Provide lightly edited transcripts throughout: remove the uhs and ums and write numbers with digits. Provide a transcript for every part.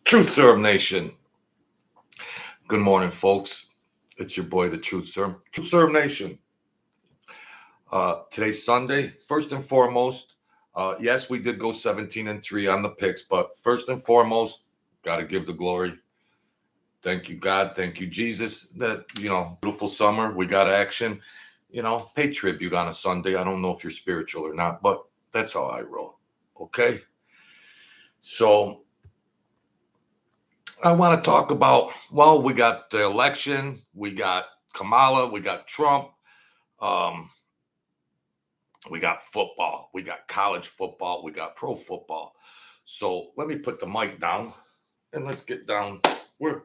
Truth Serum Nation. Good morning, folks. It's your boy, the Truth Serum. Truth Serum Nation. Today's Sunday. First and foremost, yes, we did go 17-3 on the picks, but first and foremost, got to give the glory. Thank you, God. Thank you, Jesus. That, beautiful summer. We got action. Pay tribute on a Sunday. I don't know if you're spiritual or not, but that's how I roll. Okay. So I want to talk about, we got the election, we got Kamala, we got Trump, we got football, we got college football, we got pro football. So let me put the mic down and let's get down. We're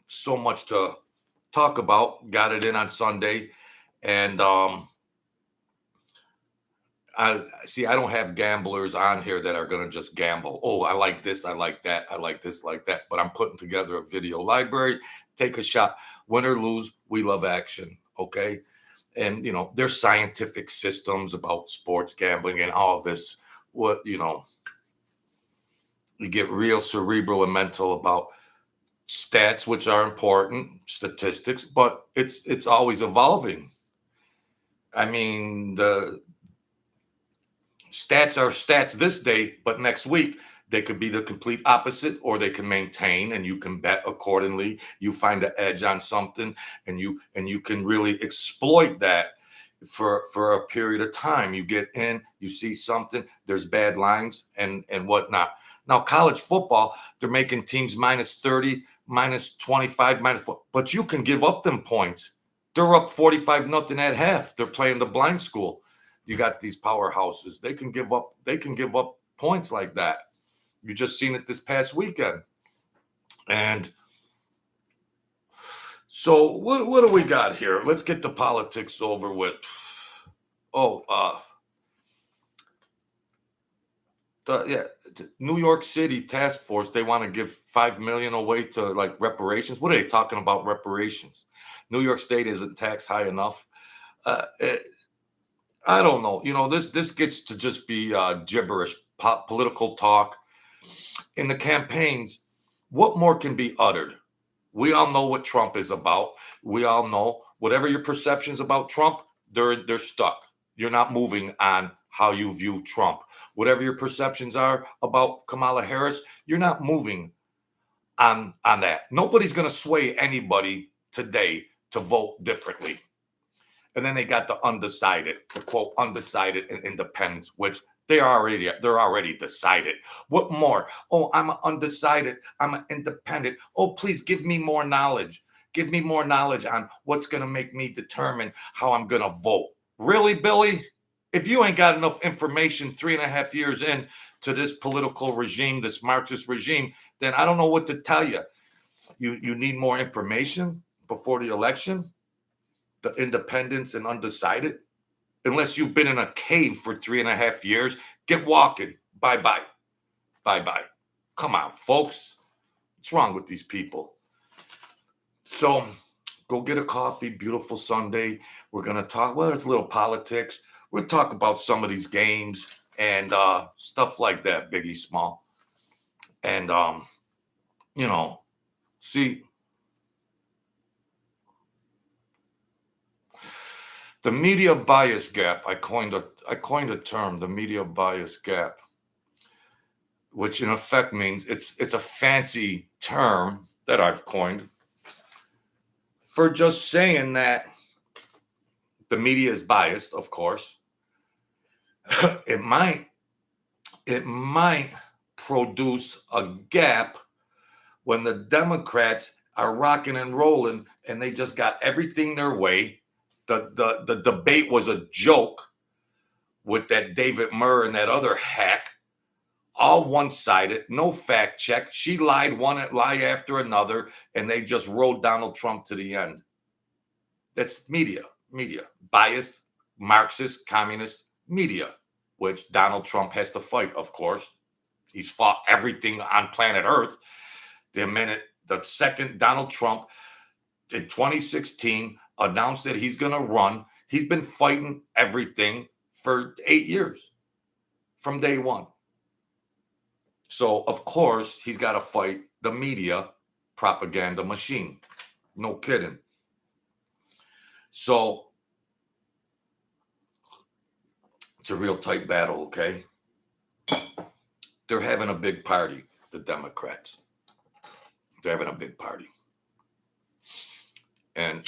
so much to talk about. Got it in on Sunday. And I don't have gamblers on here that are going to just gamble. Oh, I like this, I like that, I like this, like that. But I'm putting together a video library. Take a shot. Win or lose, we love action. Okay. And, there's scientific systems about sports gambling and all this. You get real cerebral and mental about stats, which are important, statistics, but it's always evolving. I mean, the stats are stats this day, but next week they could be the complete opposite, or they can maintain, and you can bet accordingly. You find an edge on something, and you can really exploit that for a period of time. You get in, you see something, there's bad lines and whatnot. Now, college football, they're making teams -30, -25, -4, but you can give up them points. They're up 45-0 at half. They're playing the blind school. You got these powerhouses. They can give up points like that. You just seen it this past weekend. And so what do we got here? Let's get the politics over with. The New York City task force, they want to give $5 million away to like reparations. What are they talking about, reparations? New York State isn't taxed high enough. I don't know. This gets to just be gibberish, political talk. In the campaigns, what more can be uttered? We all know what Trump is about. We all know whatever your perceptions about Trump, they're stuck. You're not moving on how you view Trump. Whatever your perceptions are about Kamala Harris, you're not moving on that. Nobody's going to sway anybody today to vote differently. And then they got the undecided, the quote undecided and independents, which they're already decided. What more? Oh, I'm undecided. I'm an independent. Oh, please give me more knowledge. Give me more knowledge on what's going to make me determine how I'm going to vote. Really, Billy? If you ain't got enough information 3.5 years in to this political regime, this Marxist regime, then I don't know what to tell you. You need more information before the election? The independents and undecided? Unless you've been in a cave for 3.5 years, get walking. Bye-bye. Bye-bye. Come on, folks. What's wrong with these people? So go get a coffee. Beautiful Sunday. We're going to talk. Well, it's a little politics. We'll talk about some of these games and stuff like that, Biggie Small. And, see, the media bias gap, I coined a term, the media bias gap, which in effect means it's a fancy term that I've coined for just saying that the media is biased, of course. It might produce a gap when the Democrats are rocking and rolling and they just got everything their way. The debate was a joke with that David Murr and that other hack, all one-sided, no fact check. She lied one lie after another, and they just rode Donald Trump to the end. That's media, biased, Marxist, communist media, which Donald Trump has to fight, of course. He's fought everything on planet Earth. The second Donald Trump in 2016 announced that he's going to run, he's been fighting everything for 8 years from day one. So, of course, he's got to fight the media propaganda machine. No kidding. So, it's a real tight battle, okay? They're having a big party, the Democrats. They're having a big party. And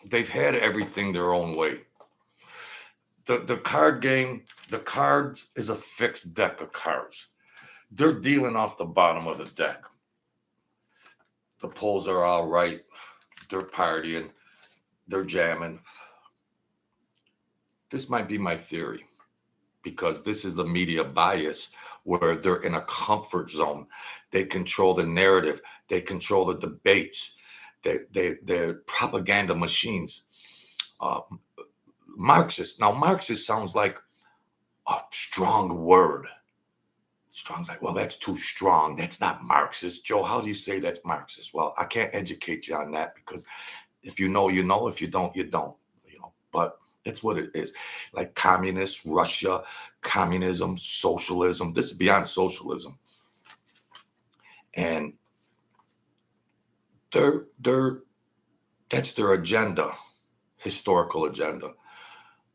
they've had everything their own way. The card game, the cards is a fixed deck of cards. They're dealing off the bottom of the deck. The polls are all right. They're partying. They're jamming. This might be my theory, because this is the media bias where they're in a comfort zone. They control the narrative. They control the debates. They're propaganda machines. Marxist. Now, Marxist sounds like a strong word. Strong's like, well, that's too strong. That's not Marxist. Joe, how do you say that's Marxist? Well, I can't educate you on that, because if you know, you know. If you don't, you don't. But that's what it is. Like communist Russia, communism, socialism. This is beyond socialism. And that's their agenda, historical agenda.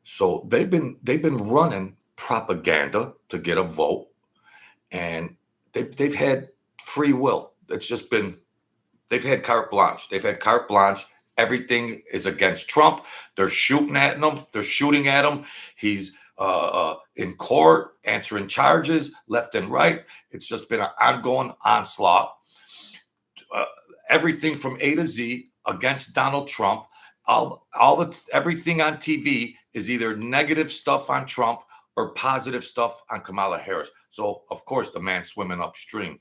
So they've been running propaganda to get a vote, and they've had free will. It's just been, they've had carte blanche. They've had carte blanche. Everything is against Trump. They're shooting at him. They're shooting at him. He's in court answering charges left and right. It's just been an ongoing onslaught. Everything from A to Z against Donald Trump. Everything on TV is either negative stuff on Trump or positive stuff on Kamala Harris. So, of course, the man's swimming upstream.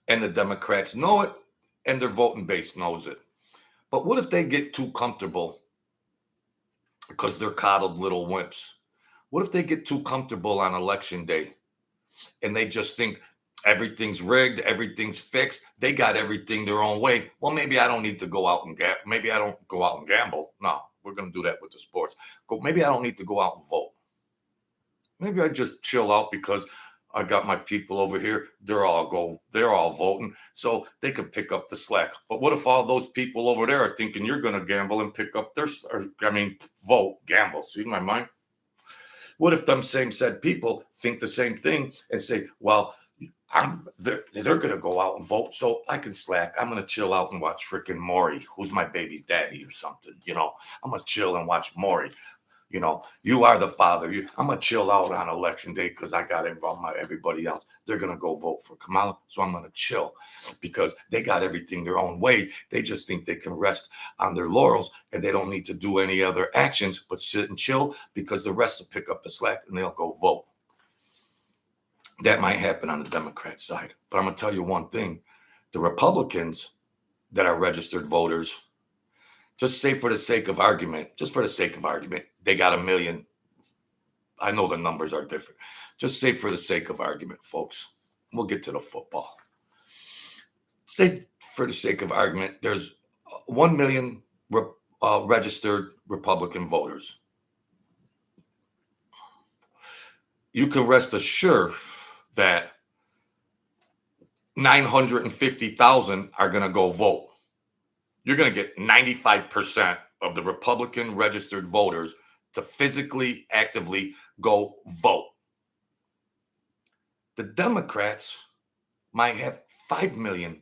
And the Democrats know it, and their voting base knows it. But what if they get too comfortable, because they're coddled little wimps? What if they get too comfortable on election day and they just think everything's rigged, everything's fixed, they got everything their own way? Well, maybe I don't need to go out and maybe I don't go out and gamble. No, we're going to do that with the sports. Maybe I don't need to go out and vote. Maybe I just chill out, because I got my people over here. They're all voting, so they could pick up the slack. But what if all those people over there are thinking you're going to gamble and pick up vote, gamble? See my mind? What if them same said people think the same thing and say, well, they're going to go out and vote, so I can slack. I'm going to chill out and watch freaking Maury, who's my baby's daddy or something. I'm going to chill and watch Maury. You are the father. I'm going to chill out on election day because I got involved with everybody else. They're going to go vote for Kamala, so I'm going to chill, because they got everything their own way. They just think they can rest on their laurels, and they don't need to do any other actions but sit and chill, because the rest will pick up the slack and they'll go vote. That might happen on the Democrat side. But I'm going to tell you one thing. The Republicans that are registered voters, just say for the sake of argument, they got 1 million. I know the numbers are different. Just say for the sake of argument, folks, we'll get to the football. Say for the sake of argument, there's 1 million registered Republican voters. You can rest assured that 950,000 are going to go vote. You're going to get 95% of the Republican registered voters to physically, actively go vote. The Democrats might have 5 million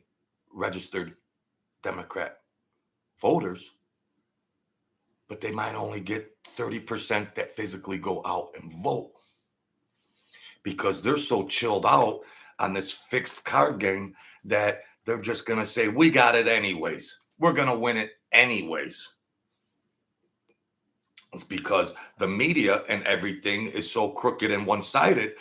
registered Democrat voters, but they might only get 30% that physically go out and vote, because they're so chilled out on this fixed card game that they're just going to say, we got it anyways. We're going to win it anyways. It's because the media and everything is so crooked and one-sided.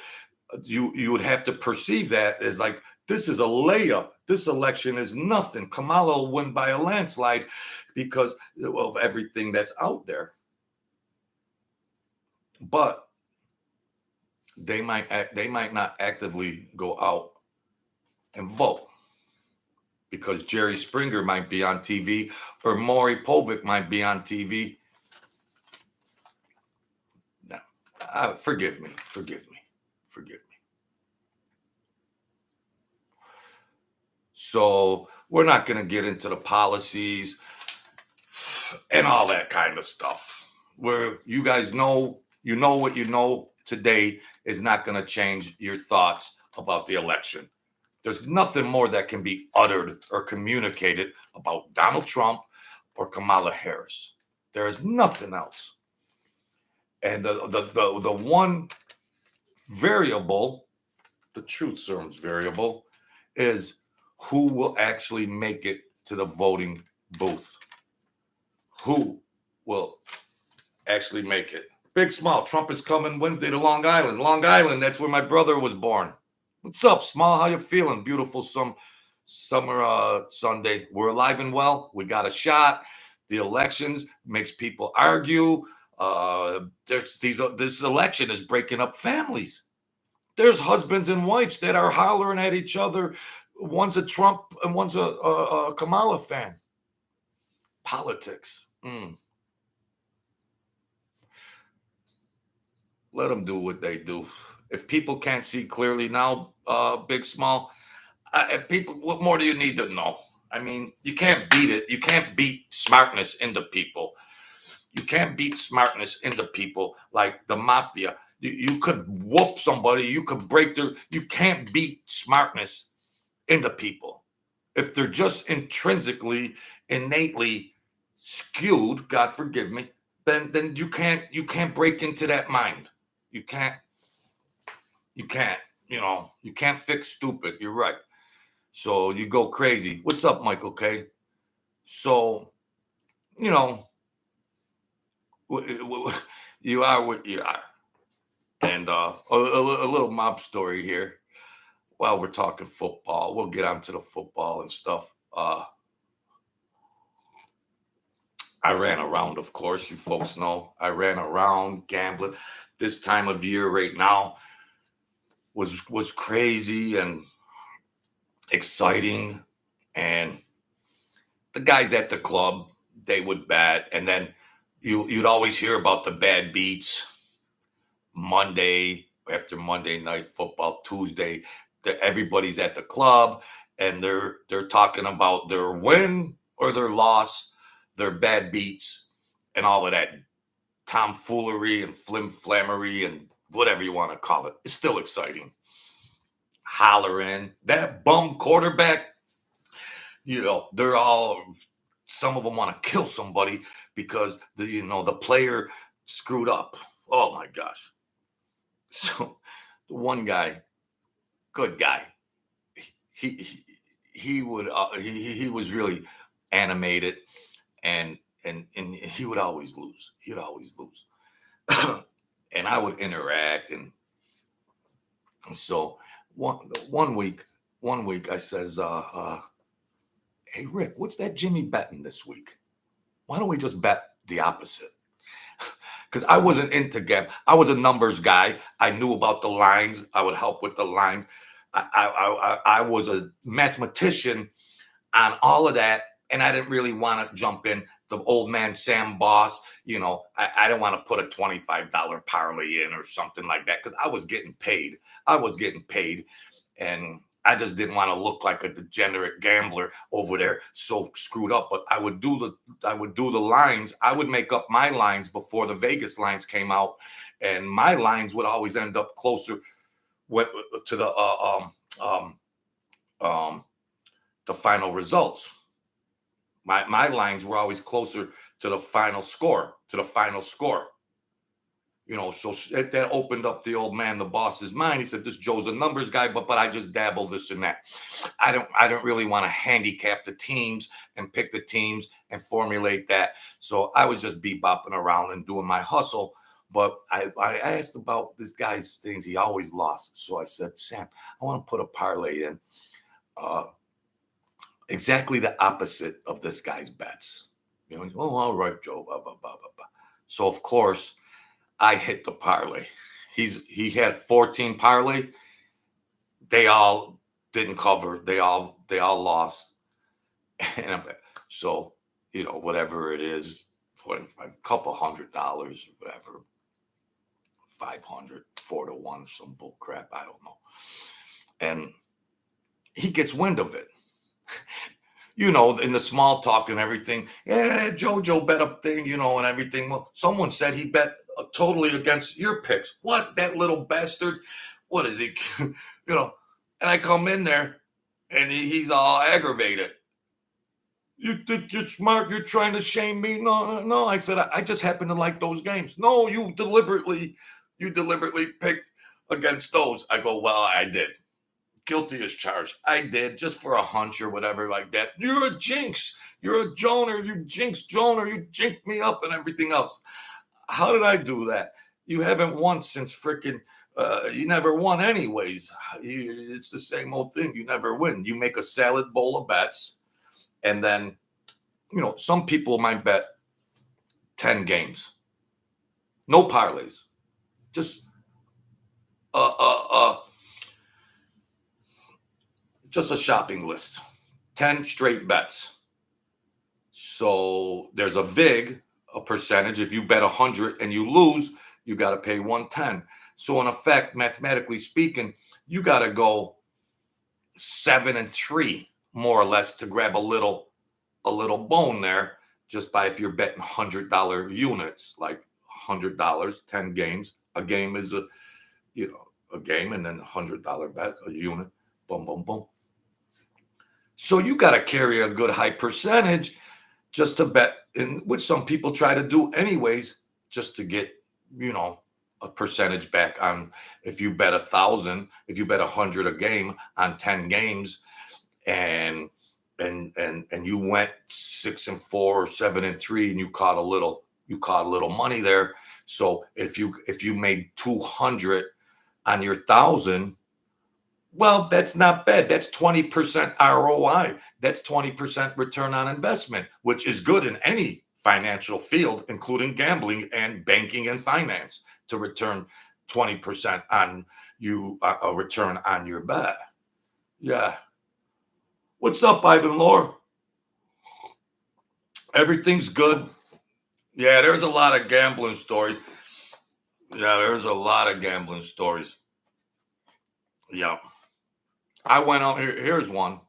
You would have to perceive that as like, this is a layup. This election is nothing. Kamala will win by a landslide because of everything that's out there. But they might not actively go out and vote, because Jerry Springer might be on TV or Maury Povich might be on TV Forgive me. Forgive me. Forgive me. So we're not going to get into the policies and all that kind of stuff. Where you guys know, what you know today is not going to change your thoughts about the election. There's nothing more that can be uttered or communicated about Donald Trump or Kamala Harris. There is nothing else. And the one variable, the truth serum's variable, is who will actually make it to the voting booth. Who will actually make it? Big Small, Trump is coming Wednesday to Long Island. Long Island, that's where my brother was born. What's up, Small? How you feeling? Beautiful summer Sunday. We're alive and well. We got a shot. The elections makes people argue. This election is breaking up families. There's husbands and wives that are hollering at each other. One's a Trump and one's a Kamala fan. Politics. Let them do what they do. If people can't see clearly now, Big Small, if people, what more do you need to know? I mean, you can't beat it. You can't beat smartness into people. You can't beat smartness into people like the Mafia. You could whoop somebody. You could break their. You can't beat smartness into people. If they're just intrinsically, innately skewed, God forgive me, then you can't break into that mind. You can't. You can't. You can't fix stupid. You're right. So you go crazy. What's up, Michael K? So, you know, you are what you are. And a little mob story here. While we're talking football, we'll get onto the football and stuff. I ran around, of course, you folks know. I ran around gambling. This time of year right now was crazy and exciting. And the guys at the club, they would bet. And then you'd always hear about the bad beats Monday, after Monday night football, Tuesday. Everybody's at the club and they're talking about their win or their loss, their bad beats, and all of that tomfoolery and flim-flammery and whatever you want to call it. It's still exciting. Hollering that bum quarterback. They're all. Some of them want to kill somebody because the player screwed up. Oh my gosh. So the one guy, good guy, he would he was really animated and he would always lose. He'd always lose. And I would interact and so one week I says, hey Rick, what's that Jimmy betting this week? Why don't we just bet the opposite? Because I wasn't into gambling. I was a numbers guy. I knew about the lines. I would help with the lines. I was a mathematician on all of that, and I didn't really want to jump in. The old man Sam Boss, I didn't want to put a $25 parlay in or something like that because I was getting paid. And I just didn't want to look like a degenerate gambler over there, so screwed up. But I would do the lines. I would make up my lines before the Vegas lines came out, and my lines would always end up closer to the final results. My lines were always closer to the final score. So that opened up the old man, the boss's mind. He said, "This Joe's a numbers guy, but I just dabble this and that. I don't really want to handicap the teams and pick the teams and formulate that. So I was just bebopping around and doing my hustle. But I asked about this guy's things. He always lost. So I said, Sam, I want to put a parlay in exactly the opposite of this guy's bets. He's, oh, all right, Joe. Blah, blah, blah, blah, blah. So of course, I hit the parlay. He had 14 parlay. They all didn't cover. They all lost. And so, whatever it is, a couple $100, whatever, 500, 4-1, some bull crap. I don't know. And he gets wind of it. In the small talk and everything. Yeah, that JoJo bet up thing, and everything. Well, someone said he bet totally against your picks. What? That little bastard? What is he? And I come in there and he's all aggravated. You think you're smart? You're trying to shame me? No, no. I said, I just happen to like those games. No, you deliberately picked against those. I go, well, I did. Guilty as charged. I did, just for a hunch or whatever like that. You're a jinx. You're a Joner. You jinx Joner. You jinked me up and everything else. How did I do that? You haven't won since freaking, you never won anyways. It's the same old thing. You never win. You make a salad bowl of bets. And then, some people might bet 10 games. No parlays. Just just a shopping list. 10 straight bets. So there's a vig, a percentage. If you bet 100 and you lose, you got to pay 110. So in effect, mathematically speaking, you got to go 7-3 more or less to grab a little bone there, just by if you're betting $100 units, like $100, 10 games. A game is a game, and then $100 bet, a unit, boom, boom, boom. So you got to carry a good high percentage just to bet, which some people try to do anyways, just to get, a percentage back on. If you bet 1,000, if you bet 100 a game on 10 games, and you went 6-4 or 7-3, and you caught a little money there. So if you made 200 on your 1,000, well, that's not bad. That's 20% ROI. That's 20% return on investment, which is good in any financial field, including gambling and banking and finance, to return 20% on a return on your bet. Yeah. What's up, Ivan Lore? Everything's good. Yeah, there's a lot of gambling stories. Yeah, there's a lot of gambling stories. Yeah. I went out here. Here's one.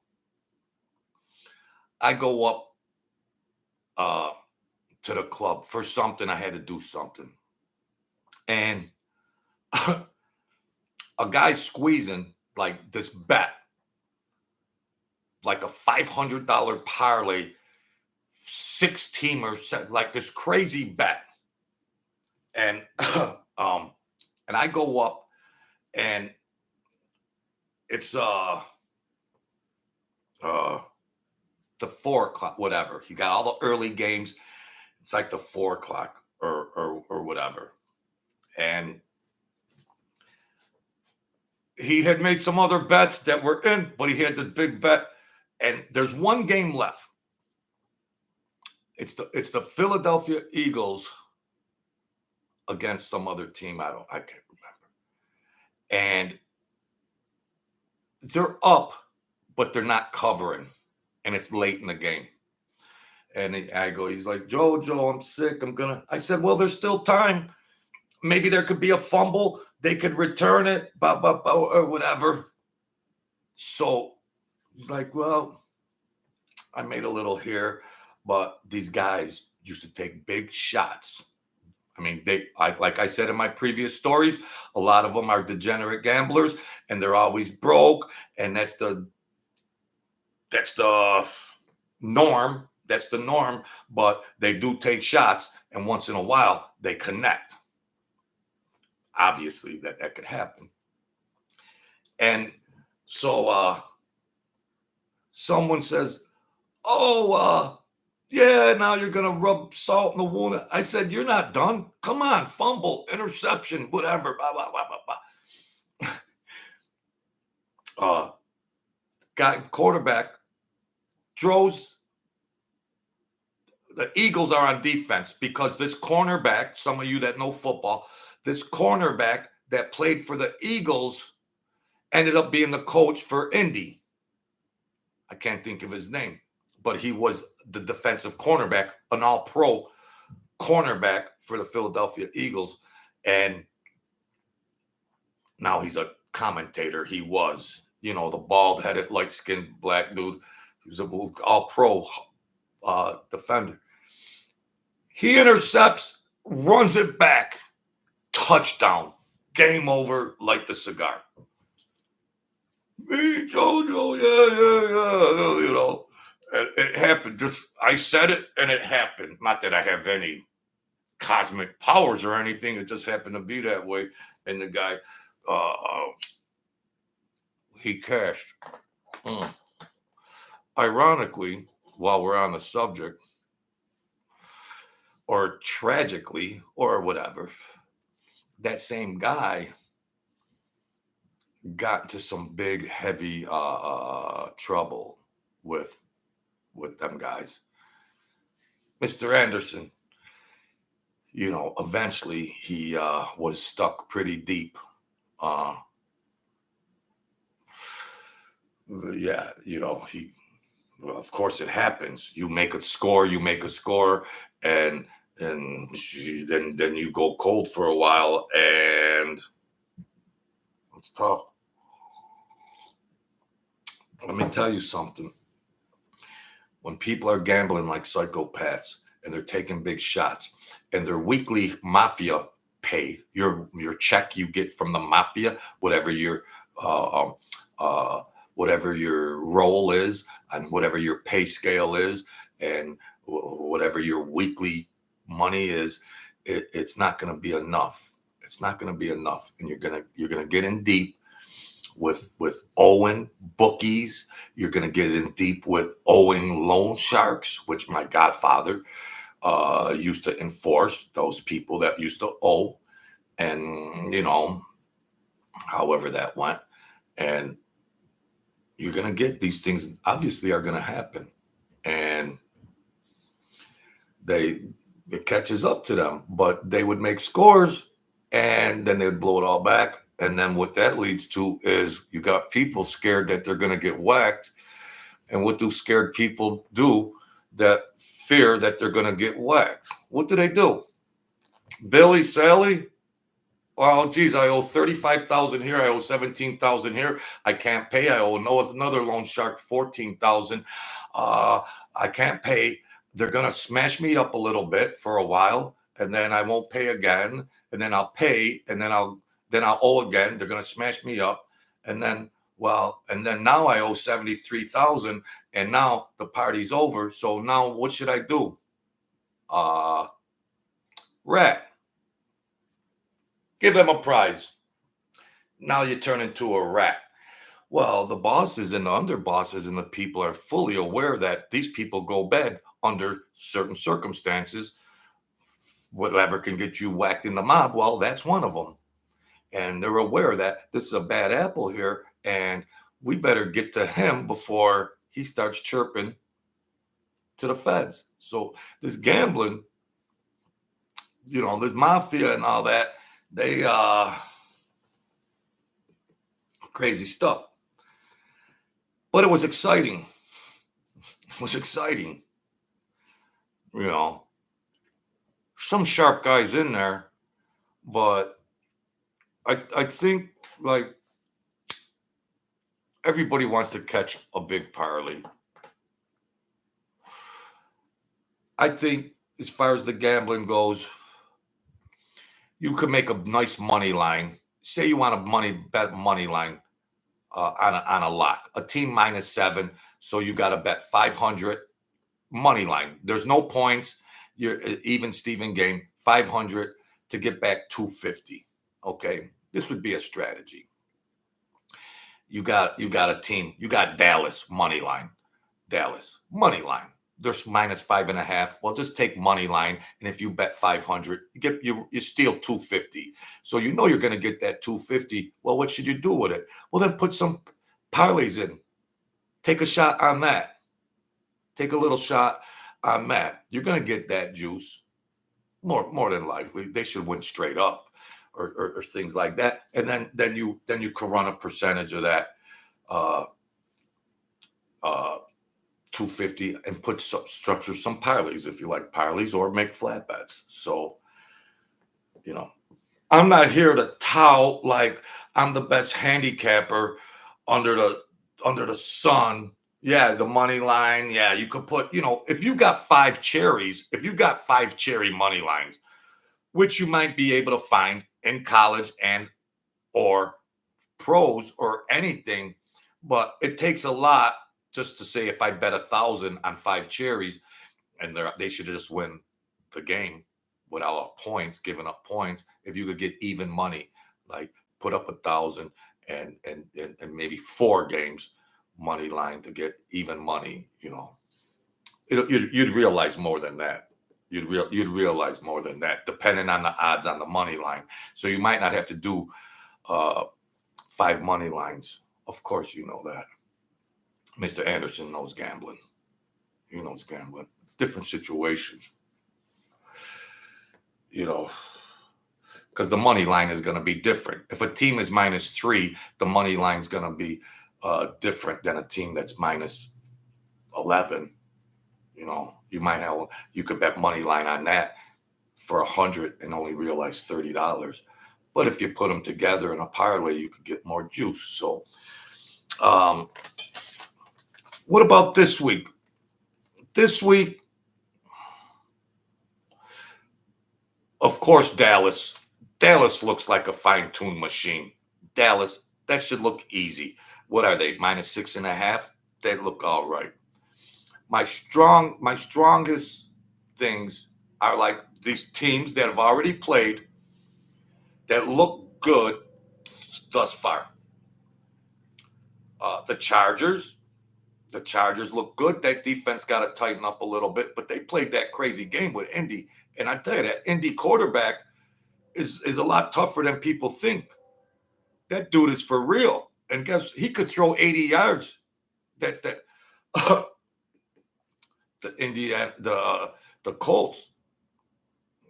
I go up to the club for something. I had to do something. And a guy's squeezing like this bet, like a $500 parlay, 6-teamer, like this crazy bet. And and I go up, and it's the 4:00, whatever. He got all the early games. It's like the 4:00 or whatever. And he had made some other bets that were in, but he had this big bet. And there's one game left. It's the Philadelphia Eagles against some other team. I can't remember. And they're up, but they're not covering. And it's late in the game. And he's like, Joe, I'm sick. I said, well, there's still time. Maybe there could be a fumble. They could return it, or whatever. So he's like, well, I made a little here, but these guys used to take big shots. I mean, like I said in my previous stories, a lot of them are degenerate gamblers, and they're always broke, and that's the norm. That's the norm, but they do take shots, and once in a while they connect. Obviously, that could happen. And so someone says, oh, yeah, now you're going to rub salt in the wound. I said, you're not done. Come on, fumble, interception, whatever, blah, blah, blah, blah, blah. Quarterback throws. The Eagles are on defense because this cornerback, some of you that know football, this cornerback that played for the Eagles ended up being the coach for Indy. I can't think of his name, but he was the defensive cornerback, an all-pro cornerback for the Philadelphia Eagles. And Now he's a commentator. He was, the bald headed, light skinned black dude. He was a all pro defender. He intercepts, runs it back, touchdown, game over, light the cigar. Me, Jojo, yeah. It happened. I said it and it happened. Not that I have any cosmic powers or anything. It just happened to be that way. And the guy, he cashed. Mm. Ironically, while we're on the subject, or tragically, or whatever, that same guy got into some big, heavy trouble with them guys. Mr. Anderson, eventually he was stuck pretty deep. Yeah, he. Well, of course, it happens. You make a score, and then you go cold for a while, and it's tough. Let me tell you something. When people are gambling like psychopaths and they're taking big shots, and their weekly Mafia pay, your check you get from the Mafia, whatever your whatever your role is and whatever your pay scale is and whatever your weekly money is, it's not going to be enough. It's not going to be enough, and you're gonna get in deep with owing bookies. You're gonna get in deep with owing loan sharks, which my godfather used to enforce. Those people that used to owe, and however that went, and you're going to get these things obviously are going to happen, and it catches up to them, but they would make scores and then they'd blow it all back. And then what that leads to is you got people scared that they're going to get whacked. And what do scared people do that fear that they're going to get whacked? What do? Billy, Sally? Well, geez, I owe 35,000 here. I owe 17,000 here. I can't pay. I owe another loan shark 14,000. I can't pay. They're gonna smash me up a little bit for a while, and then I won't pay again. And then I'll pay, and then I'll owe again. They're gonna smash me up, and then now I owe 73,000, and now the party's over. So now what should I do? Rat. Give them a prize. Now you turn into a rat. Well, the bosses and the underbosses and the people are fully aware that these people go bad under certain circumstances. Whatever can get you whacked in the mob, well, that's one of them. And they're aware that this is a bad apple here, and we better get to him before he starts chirping to the feds. So this gambling, this mafia and all that, they crazy stuff. But it was exciting. It was exciting. Some sharp guys in there, but I think like everybody wants to catch a big parlay. I think as far as the gambling goes, you could make a nice money line. Say you want a bet money line on a lock, a team -7. So you got to bet 500 money line. There's no points. You're even Steven game, 500 to get back 250. Okay, this would be a strategy. You got a team. You got Dallas money line. Dallas money line. There's -5.5. Well, just take money line, and if you bet 500, you steal 250. So you're going to get that 250. Well, what should you do with it? Well, then put some parlays in. Take a shot on that. Take a little shot on that. You're going to get that juice. More than likely, they should win straight up, or things like that. And then you can run a percentage of that. 250 and structure some parlays if you like parlays, or make flat bets. So, I'm not here to tout like I'm the best handicapper under the sun. Yeah, the money line. Yeah, you could put, if you got five cherry money lines, which you might be able to find in college and or pros or anything, but it takes a lot just to say if I bet 1,000 on five cherries and they should just win the game without points, giving up points. If you could get even money, like put up 1,000 and maybe four games money line to get even money, you'd realize more than that. You'd realize more than that, depending on the odds on the money line. So you might not have to do uh, five money lines. Of course, you know that. Mr. Anderson knows gambling. He knows gambling. Different situations, you know, because the money line is going to be different. If a team is -3, the money line is going to be different than a team that's -11. You could bet money line on that for 100 and only realize $30. But if you put them together in a parlay, you could get more juice. So, um, what about this week? This week, of course, Dallas. Dallas looks like a fine-tuned machine. Dallas, that should look easy. What are they? -6.5? They look all right. My strongest things are like these teams that have already played that look good thus far. The Chargers. The Chargers look good. That defense got to tighten up a little bit, but they played that crazy game with Indy. And I tell you, that Indy quarterback is a lot tougher than people think. That dude is for real. And guess he could throw 80 yards. That the Indiana the Colts.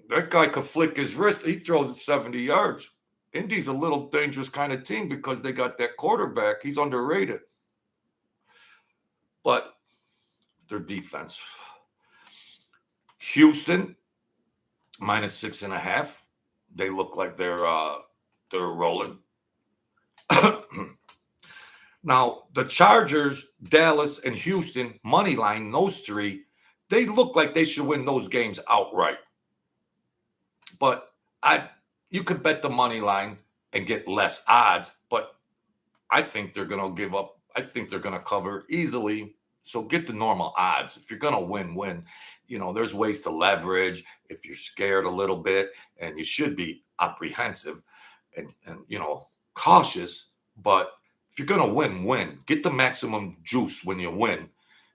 That guy could flick his wrist. He throws it 70 yards. Indy's a little dangerous kind of team because they got that quarterback. He's underrated. But their defense. Houston, -6.5. They look like they're rolling. Now, the Chargers, Dallas, and Houston, money line, those three, they look like they should win those games outright. But you could bet the money line and get less odds, but I think they're going to give up. I think they're going to cover easily. So get the normal odds. If you're going to win. There's ways to leverage if you're scared a little bit, and you should be apprehensive and cautious. But if you're going to win. Get the maximum juice when you win.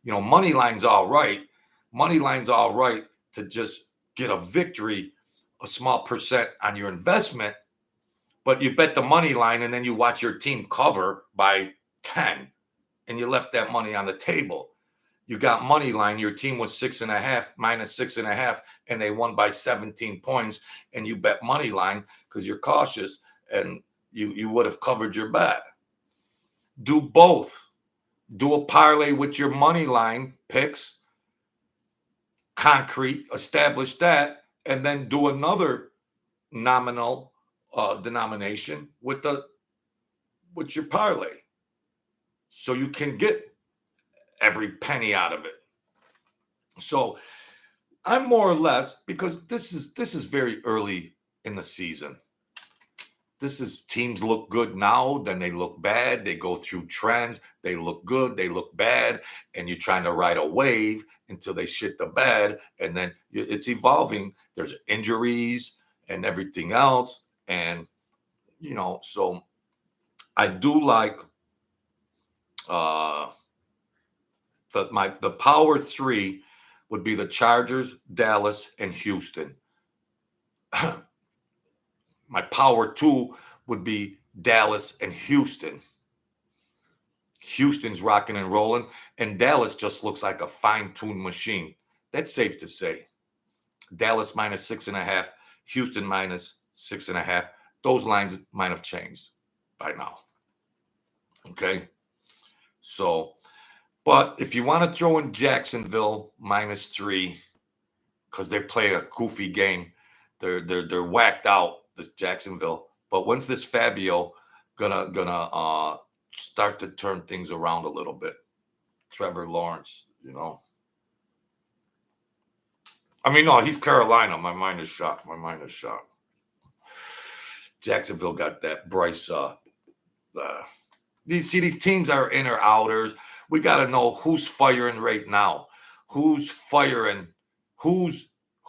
Money line's all right. Money line's all right to just get a victory, a small percent on your investment. But you bet the money line and then you watch your team cover by 10 and you left that money on the table. You got money line, your team was -6.5, -6.5, and they won by 17 points, and you bet money line because you're cautious and you would have covered your bet. Do both. Do a parlay with your money line picks, concrete, establish that, and then do another nominal denomination with your parlay, so you can get every penny out of it. So I'm more or less, because this is very early in the season. This is teams look good now, then they look bad. They go through trends. They look good, they look bad, and you're trying to ride a wave until they shit the bed, and then it's evolving. There's injuries and everything else, and so I do like the power three would be the Chargers, Dallas, and Houston. My power two would be Dallas and Houston. Houston's rocking and rolling, and Dallas just looks like a fine-tuned machine. That's safe to say. Dallas -6.5, Houston -6.5. Those lines might have changed by now. Okay? So, but if you want to throw in Jacksonville -3, because they play a goofy game, they're whacked out, this Jacksonville. But once this Fabio gonna start to turn things around a little bit. Trevor Lawrence, I mean, no, he's Carolina. My mind is shot. My mind is shot. Jacksonville got that Bryce. These teams are in or outers. We got to know who's firing right now. Who's firing? Who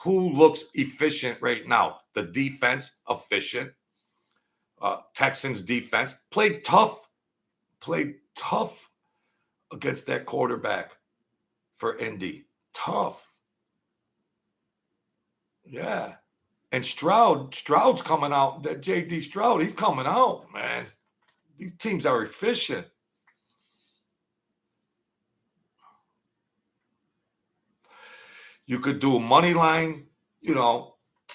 looks efficient right now? The defense efficient. Texans defense played tough against that quarterback for Indy. Tough. Yeah. And Stroud's coming out. That JD Stroud, he's coming out, man. These teams are efficient. You could do a money line.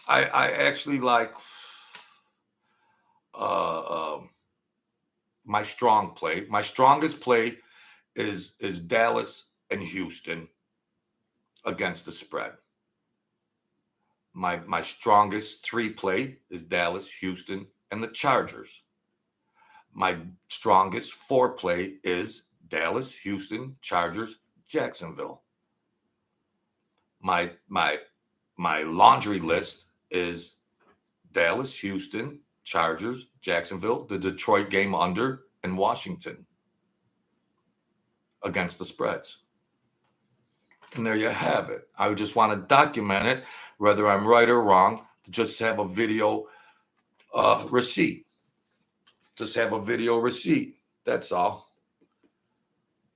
I actually like my strong play. My strongest play is Dallas and Houston against the spread. My strongest 3 play is Dallas, Houston, and the Chargers. My strongest 4 play is Dallas, Houston, Chargers, Jacksonville. My laundry list is Dallas, Houston, Chargers, Jacksonville, the Detroit game under, and Washington against the spreads. And there you have it. I just want to document it, whether I'm right or wrong, to just have a video receipt. Just have a video receipt. That's all.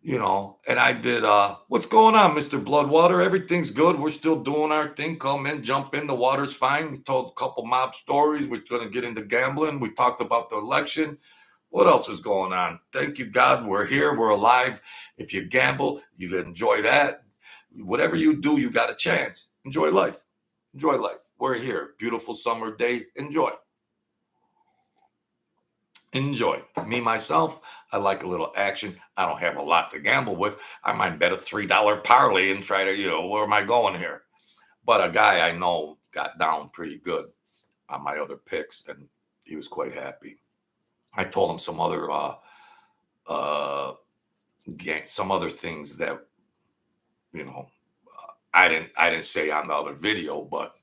And I did, what's going on, Mr. Bloodwater? Everything's good. We're still doing our thing. Come in, jump in. The water's fine. We told a couple mob stories. We're going to get into gambling. We talked about the election. What else is going on? Thank you, God. We're here. We're alive. If you gamble, you enjoy that. Whatever you do, you got a chance. Enjoy life. Enjoy life. We're here. Beautiful summer day. Enjoy. Enjoy. Me, myself, I like a little action. I don't have a lot to gamble with. I might bet a $3 parlay and try to, where am I going here? But a guy I know got down pretty good on my other picks, and he was quite happy. I told him some other things that, I didn't say on the other video, but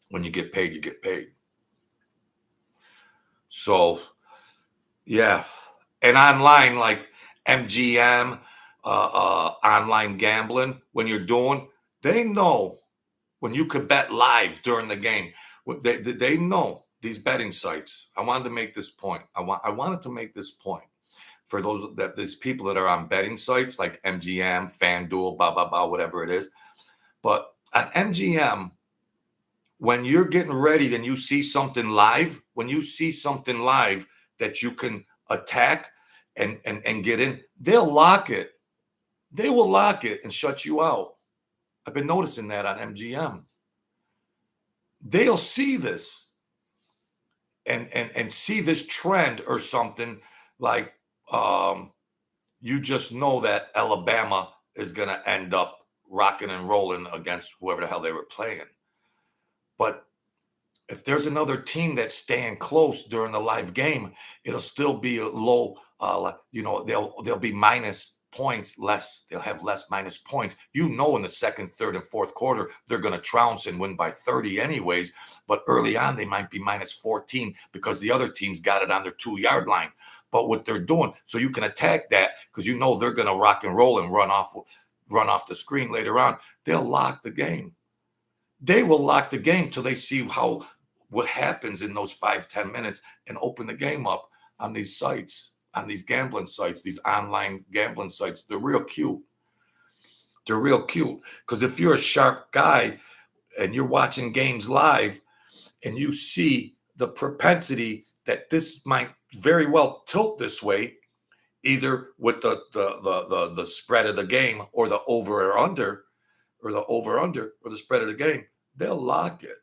when you get paid, you get paid. So, yeah. And online, like MGM, online gambling, when you're doing, they know when you could bet live during the game. They know these betting sites. I wanted to make this point. I wanted to make this point for these people that are on betting sites like MGM, FanDuel, blah, blah, blah, whatever it is. But on MGM, when you're getting ready and you see something live, that you can attack and get in, they'll lock it. They will lock it and shut you out. I've been noticing that on MGM. They'll see this and see this trend or something like you just know that Alabama is going to end up rocking and rolling against whoever the hell they were playing. But if there's another team that's staying close during the live game, it'll still be a low, they'll be minus points less. They'll have less minus points. In the second, third, and fourth quarter, they're going to trounce and win by 30 anyways. But early on, they might be minus 14 because the other team's got it on their 2-yard line. But what they're doing, so you can attack that because they're going to rock and roll and run off the screen later on. They'll lock the game. They will lock the game till they see what happens in those 5-10 minutes and open the game up on these sites, on these gambling sites, these online gambling sites. They're real cute. Because if you're a sharp guy and you're watching games live and you see the propensity that this might very well tilt this way, either with the spread of the game or the over or under, or the spread of the game, they'll lock it.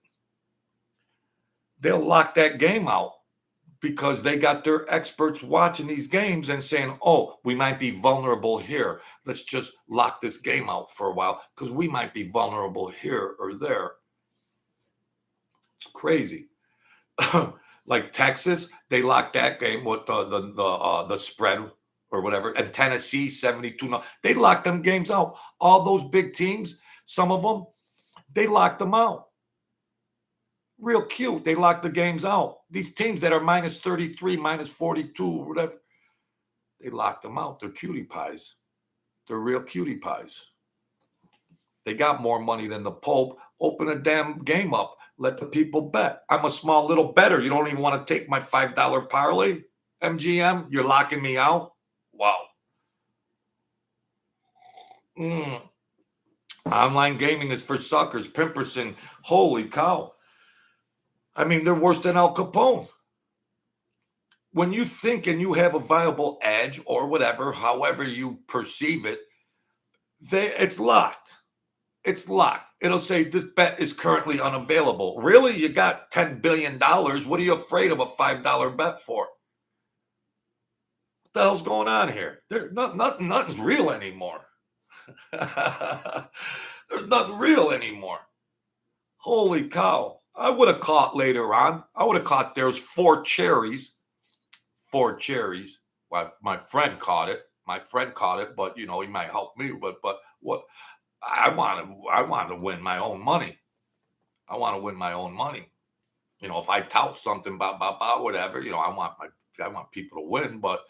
They'll lock that game out because they got their experts watching these games and saying, oh, we might be vulnerable here. Let's just lock this game out for a while because we might be vulnerable here or there. It's crazy. Like Texas, they locked that game with the spread or whatever. And Tennessee 72. No, they locked them games out. All those big teams, some of them, they locked them out. Real cute. They locked the games out. These teams that are minus 33, minus 42, whatever, they locked them out. They're cutie pies. They're real cutie pies. They got more money than the Pope. Open a damn game up. Let the people bet. I'm a small little better. You don't even want to take my $5 parlay, MGM? You're locking me out? Wow. Online gaming is for suckers. Pimperson, holy cow. I mean, they're worse than Al Capone. When you think and you have a viable edge or whatever, however you perceive it, it's locked. It's locked. It'll say this bet is currently unavailable. Really? You got $10 billion. What are you afraid of a $5 bet for? What the hell's going on here? Nothing's real anymore. There's nothing real anymore. Holy cow. I would have caught later on. I would have caught there's 4 cherries. 4 cherries. Well, my friend caught it. But he might help me. But what I want to win my own money. I want to win my own money. If I tout something about whatever, I want people to win, but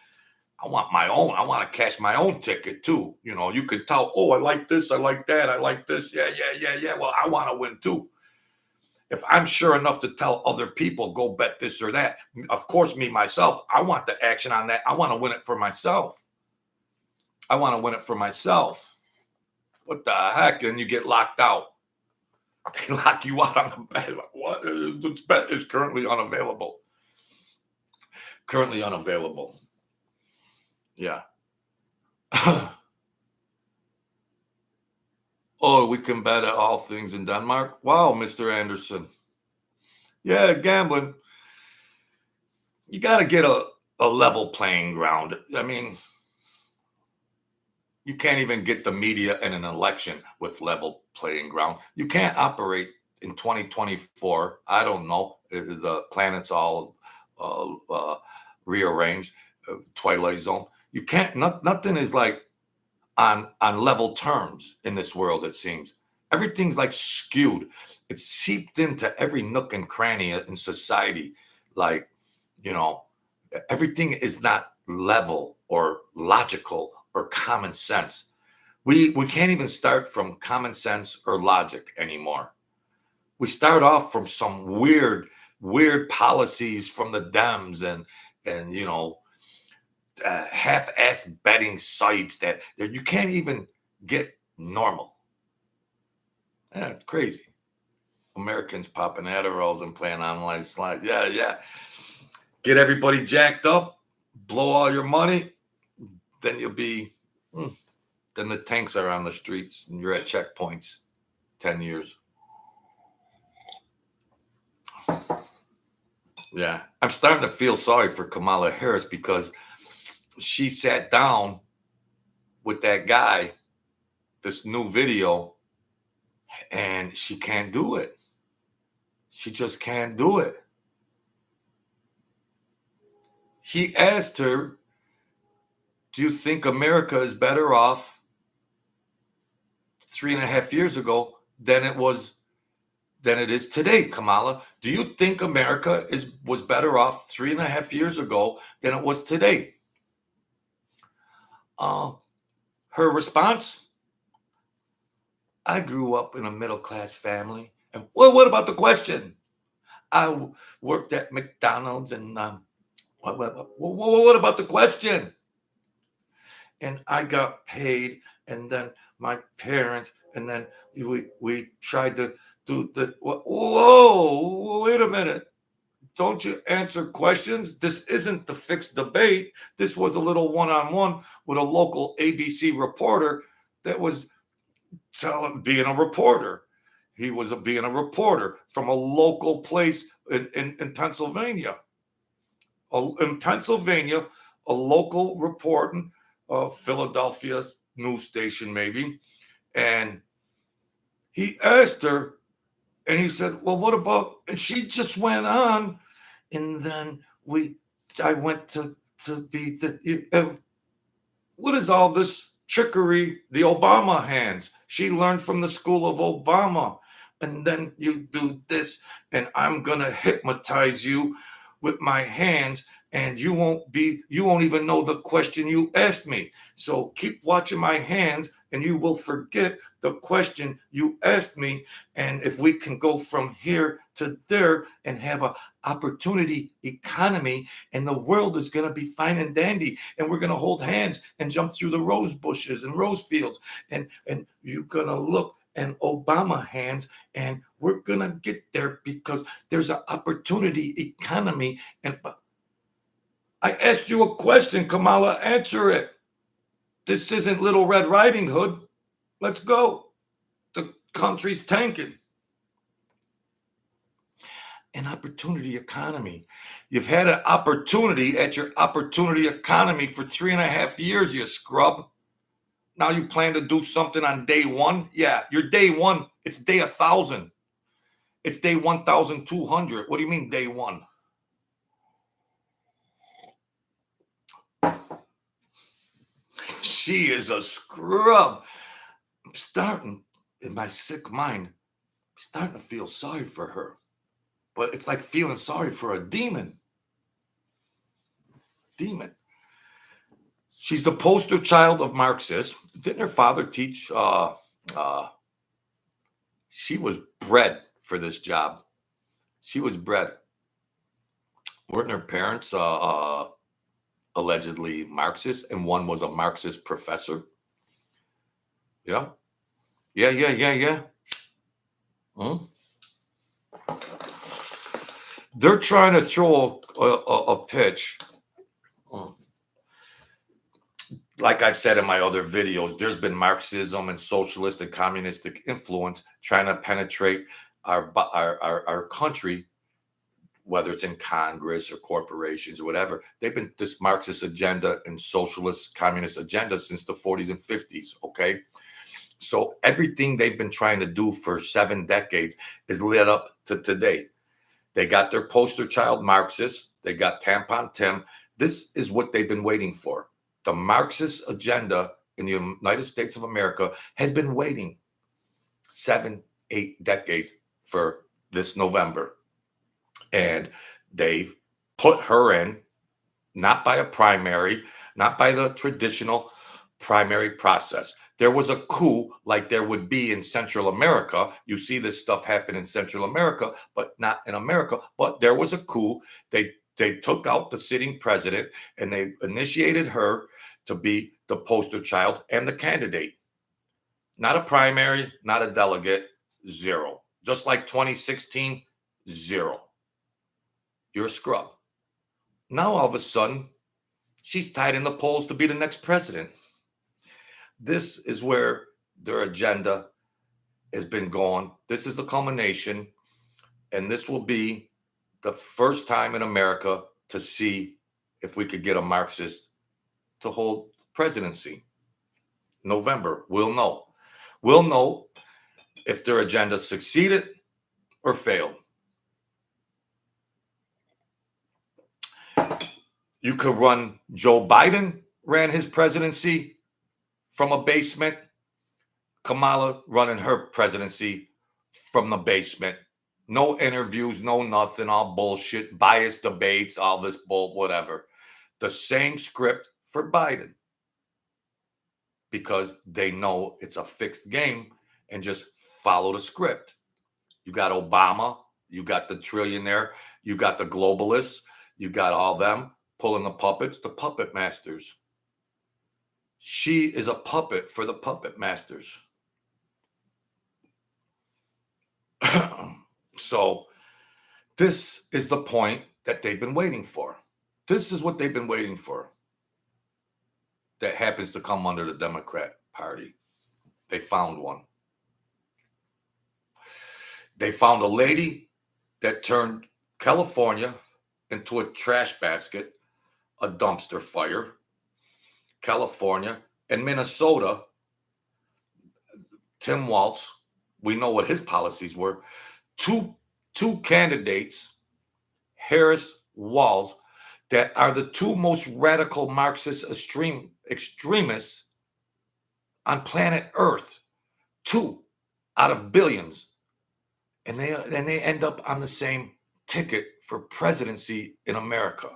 I want my own. I want to cash my own ticket too. You could tout, oh, I like this, I like that, I like this. Yeah. Well, I want to win too. If I'm sure enough to tell other people, go bet this or that, of course, me, myself, I want the action on that. I want to win it for myself. What the heck? And you get locked out. They lock you out on the bet. What? This bet is currently unavailable. Yeah. Oh, we can bet at all things in Denmark? Wow, Mr. Anderson. Yeah, gambling. You got to get a level playing ground. I mean, you can't even get the media in an election with level playing ground. You can't operate in 2024. I don't know. The planet's all rearranged, Twilight Zone. You can't, nothing is like on level terms in this world, it seems. Everything's like skewed. It's seeped into every nook and cranny in society. Like, everything is not level or logical or common sense. We can't even start from common sense or logic anymore. We start off from some weird policies from the Dems and half-ass betting sites that you can't even get normal. Yeah, it's crazy. Americans popping Adderalls and playing online slide. Yeah. Get everybody jacked up, blow all your money, then you'll be, then the tanks are on the streets and you're at checkpoints 10 years. Yeah, I'm starting to feel sorry for Kamala Harris because she sat down with that guy, this new video, and she can't do it. She just can't do it. He asked her, do you think America is better off 3.5 years ago than it is today, Kamala? Do you think America was better off 3.5 years ago than it was today? Her response, I grew up in a middle-class family. And well, what about the question? I worked at McDonald's and what about the question? And I got paid, and then my parents, and then we tried to do the, whoa, wait a minute. Don't you answer questions? This isn't the fixed debate. This was a little one-on-one with a local ABC reporter that was being a reporter. He was being a reporter from a local place in Pennsylvania. In Pennsylvania, a local reporting, Philadelphia news station maybe, and he asked her, and he said, well, what about, and she just went on And then I went to be what is all this trickery? The Obama hands. She learned from the school of Obama. And then you do this, and I'm gonna hypnotize you with my hands, and you won't even know the question you asked me. So keep watching my hands, and you will forget the question you asked me. And if we can go from here to there and have a opportunity economy, and the world is going to be fine and dandy, and we're going to hold hands and jump through the rose bushes and rose fields, and you're going to look and Obama hands, and we're going to get there because there's an opportunity economy. And I asked you a question, Kamala, answer it. This isn't Little Red Riding Hood. Let's go. The country's tanking. An opportunity economy. You've had an opportunity at your opportunity economy for 3.5 years, you scrub. Now you plan to do something on day one? Yeah, your day one, it's day 1,000. It's day 1,200. What do you mean day one? She is a scrub. I'm starting, in my sick mind, starting to feel sorry for her. But it's like feeling sorry for a demon. Demon. She's the poster child of Marxists. Didn't her father teach? She was bred for this job. She was bred. Weren't her parents allegedly Marxist, and one was a Marxist professor? Yeah. Yeah. Hmm? They're trying to throw a pitch. Like I've said in my other videos, there's been Marxism and socialist and communistic influence trying to penetrate our country, whether it's in Congress or corporations or whatever. They've been this Marxist agenda and socialist communist agenda since the 40s and 50s, okay? So everything they've been trying to do for 7 decades is led up to today. They got their poster child Marxists. They got Tampon Tim. This is what they've been waiting for. The Marxist agenda in the United States of America has been waiting 7, 8 decades for this November. And they've put her in, not by a primary, not by the traditional primary process. There was a coup like there would be in Central America. You see this stuff happen in Central America, but not in America. But there was a coup. They took out the sitting president, and they initiated her to be the poster child and the candidate. Not a primary, not a delegate, zero. Just like 2016, zero. You're a scrub. Now all of a sudden, she's tied in the polls to be the next president. This is where their agenda has been going. This is the culmination, and this will be the first time in America to see if we could get a Marxist to hold presidency. November, we'll know. We'll know if their agenda succeeded or failed. You could run, Joe Biden ran his presidency from a basement. Kamala running her presidency from the basement. No interviews, no nothing, all bullshit, biased debates, all this bull, whatever. The same script for Biden, because they know it's a fixed game and just follow the script. You got Obama, you got the trillionaire, you got the globalists, you got all them pulling the puppets, the puppet masters. She is a puppet for the puppet masters. So this is the point that they've been waiting for. This is what they've been waiting for. That happens to come under the Democrat Party. They found one. They found a lady that turned California into a trash basket, a dumpster fire. California and Minnesota, Tim Walz, we know what his policies were. Two candidates Harris, Walls, that are the two most radical Marxist extremists on planet Earth. Two out of billions. And they end up on the same ticket for presidency in America.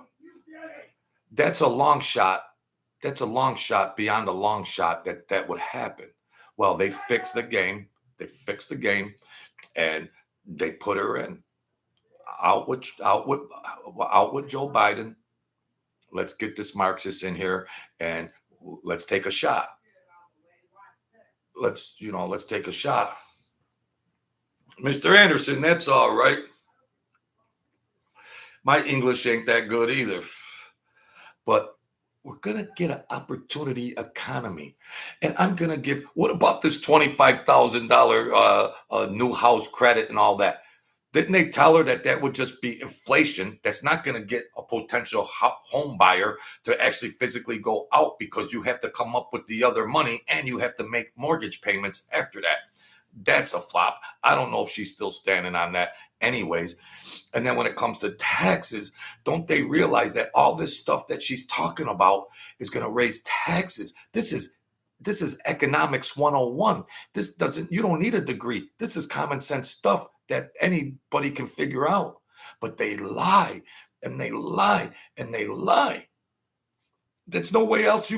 That's a long shot. That's a long shot beyond a long shot that would happen. Well, they fixed the game. They fixed the game, and they put her in. Out with Joe Biden. Let's get this Marxist in here, and let's take a shot. Let's take a shot. Mr. Anderson, that's all right. My English ain't that good either. But we're going to get an opportunity economy. And I'm going to give, what about this $25,000 new house credit and all that? Didn't they tell her that would just be inflation? That's not going to get a potential home buyer to actually physically go out, because you have to come up with the other money and you have to make mortgage payments after that. That's a flop. I don't know if she's still standing on that anyways. And then when it comes to taxes, don't they realize that all this stuff that she's talking about is going to raise taxes? This is economics 101. You don't need a degree. This is common sense stuff that anybody can figure out. But they lie and they lie and they lie. There's no way else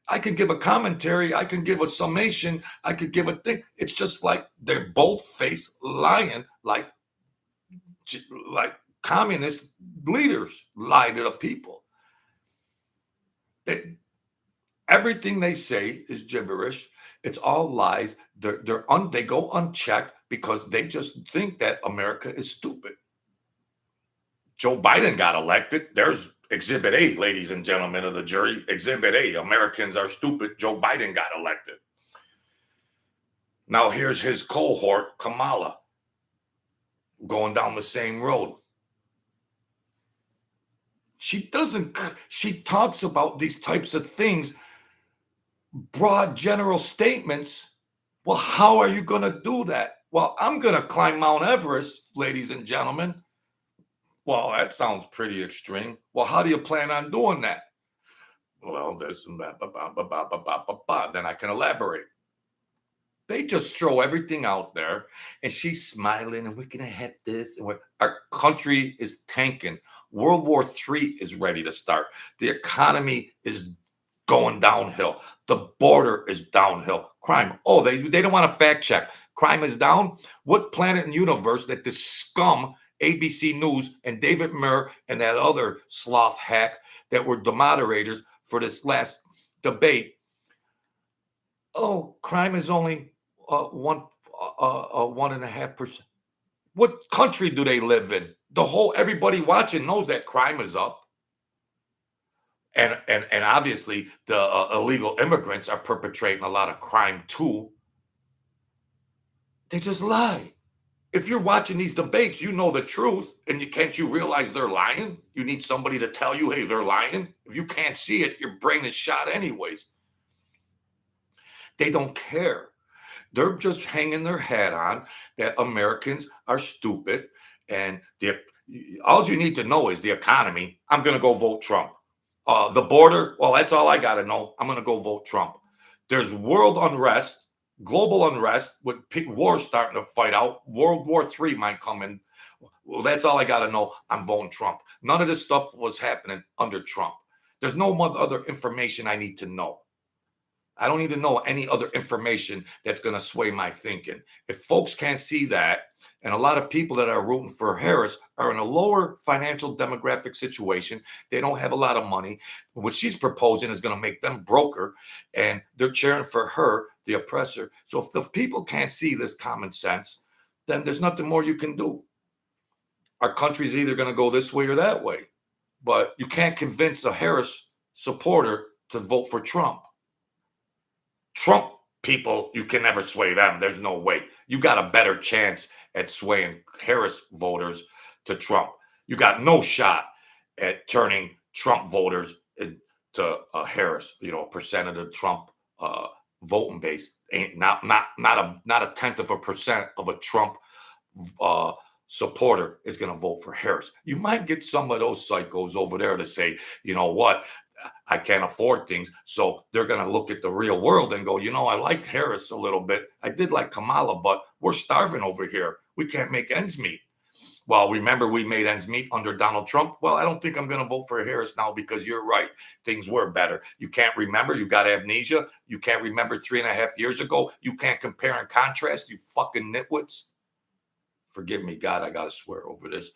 I could give a commentary, I can give a summation, I could give a thing. It's just like they're both face lying, like communist leaders lie to the people. Everything they say is gibberish. It's all lies. They go unchecked because they just think that America is stupid. Joe Biden got elected. There's Exhibit A, ladies and gentlemen of the jury. Exhibit A, Americans are stupid. Joe Biden got elected. Now here's his cohort, Kamala, going down the same road. She talks about these types of things, broad general statements. Well, how are you going to do that? Well, I'm going to climb Mount Everest, ladies and gentlemen. Well, that sounds pretty extreme. Well, how do you plan on doing that? Well, there's then I can elaborate. They just throw everything out there, and she's smiling, and we're going to have this. And our country is tanking. World War III is ready to start. The economy is going downhill. The border is downhill. Crime. Oh, they don't want to fact check. Crime is down. What planet and universe that this scum, ABC News and David Muir and that other sloth hack that were the moderators for this last debate? Oh, crime is only 1.5%. What country do they live in? Everybody watching knows that crime is up. And obviously the illegal immigrants are perpetrating a lot of crime too. They just lie. If you're watching these debates, you know the truth, and can't you realize they're lying? You need somebody to tell you, hey, they're lying. If you can't see it, your brain is shot anyways. They don't care. They're just hanging their hat on that Americans are stupid, and all you need to know is the economy. I'm going to go vote Trump. The border, well, that's all I got to know. I'm going to go vote Trump. There's world unrest, global unrest, with wars starting to fight out. World War III might come in. Well, that's all I got to know. I'm voting Trump. None of this stuff was happening under Trump. There's no other information I need to know. I don't need to know any other information that's going to sway my thinking. If folks can't see that, and a lot of people that are rooting for Harris are in a lower financial demographic situation, they don't have a lot of money. What she's proposing is going to make them broker, and they're cheering for her, the oppressor. So if the people can't see this common sense, then there's nothing more you can do. Our country's either going to go this way or that way. But you can't convince a Harris supporter to vote for Trump. Trump people, you can never sway them. There's no way. You got a better chance at swaying Harris voters to Trump. You got no shot at turning Trump voters into Harris. Percent of the Trump voting base ain't not a 1/10% of a Trump supporter is going to vote for Harris. You might get some of those psychos over there to say, you know what, I can't afford things. So they're going to look at the real world and go, you know, I like Harris a little bit. I did like Kamala, but we're starving over here. We can't make ends meet. Well, remember, we made ends meet under Donald Trump. Well, I don't think I'm going to vote for Harris now because you're right. Things were better. You can't remember. You got amnesia. You can't remember 3.5 years ago. You can't compare and contrast, you fucking nitwits. Forgive me, God, I got to swear over this.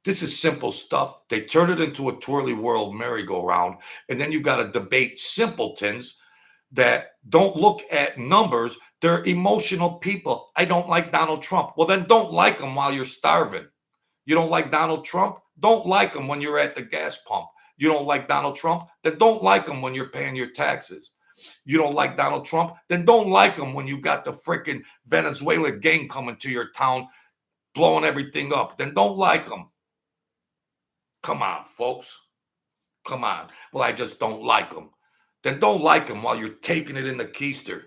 This is simple stuff. They turn it into a twirly world merry-go-round, and then you got to debate simpletons that don't look at numbers. They're emotional people. I don't like Donald Trump. Well, then don't like him while you're starving. You don't like Donald Trump? Don't like him when you're at the gas pump. You don't like Donald Trump? Then don't like him when you're paying your taxes. You don't like Donald Trump? Then don't like him when you got the freaking Venezuela gang coming to your town, blowing everything up. Then don't like him. Come on, folks. Come on. Well, I just don't like him. Then don't like him while you're taking it in the keister.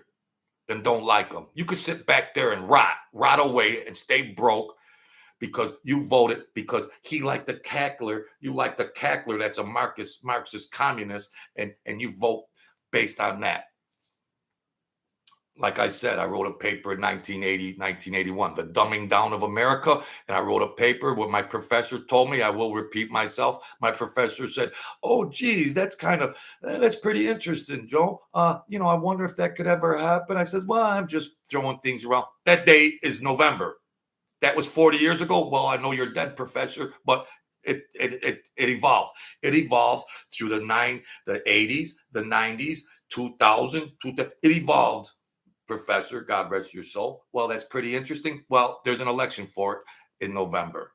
Then don't like him. You could sit back there and rot away and stay broke because you voted because he liked the cackler. You like the cackler that's a Marxist communist, and you vote based on that. Like I said, I wrote a paper in 1980, 1981, The Dumbing Down of America. And I wrote a paper where my professor told me, I will repeat myself. My professor said, oh, geez, that's pretty interesting, Joe. I wonder if that could ever happen. I says, well, I'm just throwing things around. That day is November. That was 40 years ago. Well, I know you're dead, professor, but it evolved. It evolved through the 80s, the 90s, 2000. It evolved. Professor, God rest your soul. Well, that's pretty interesting. Well, there's an election for it in November.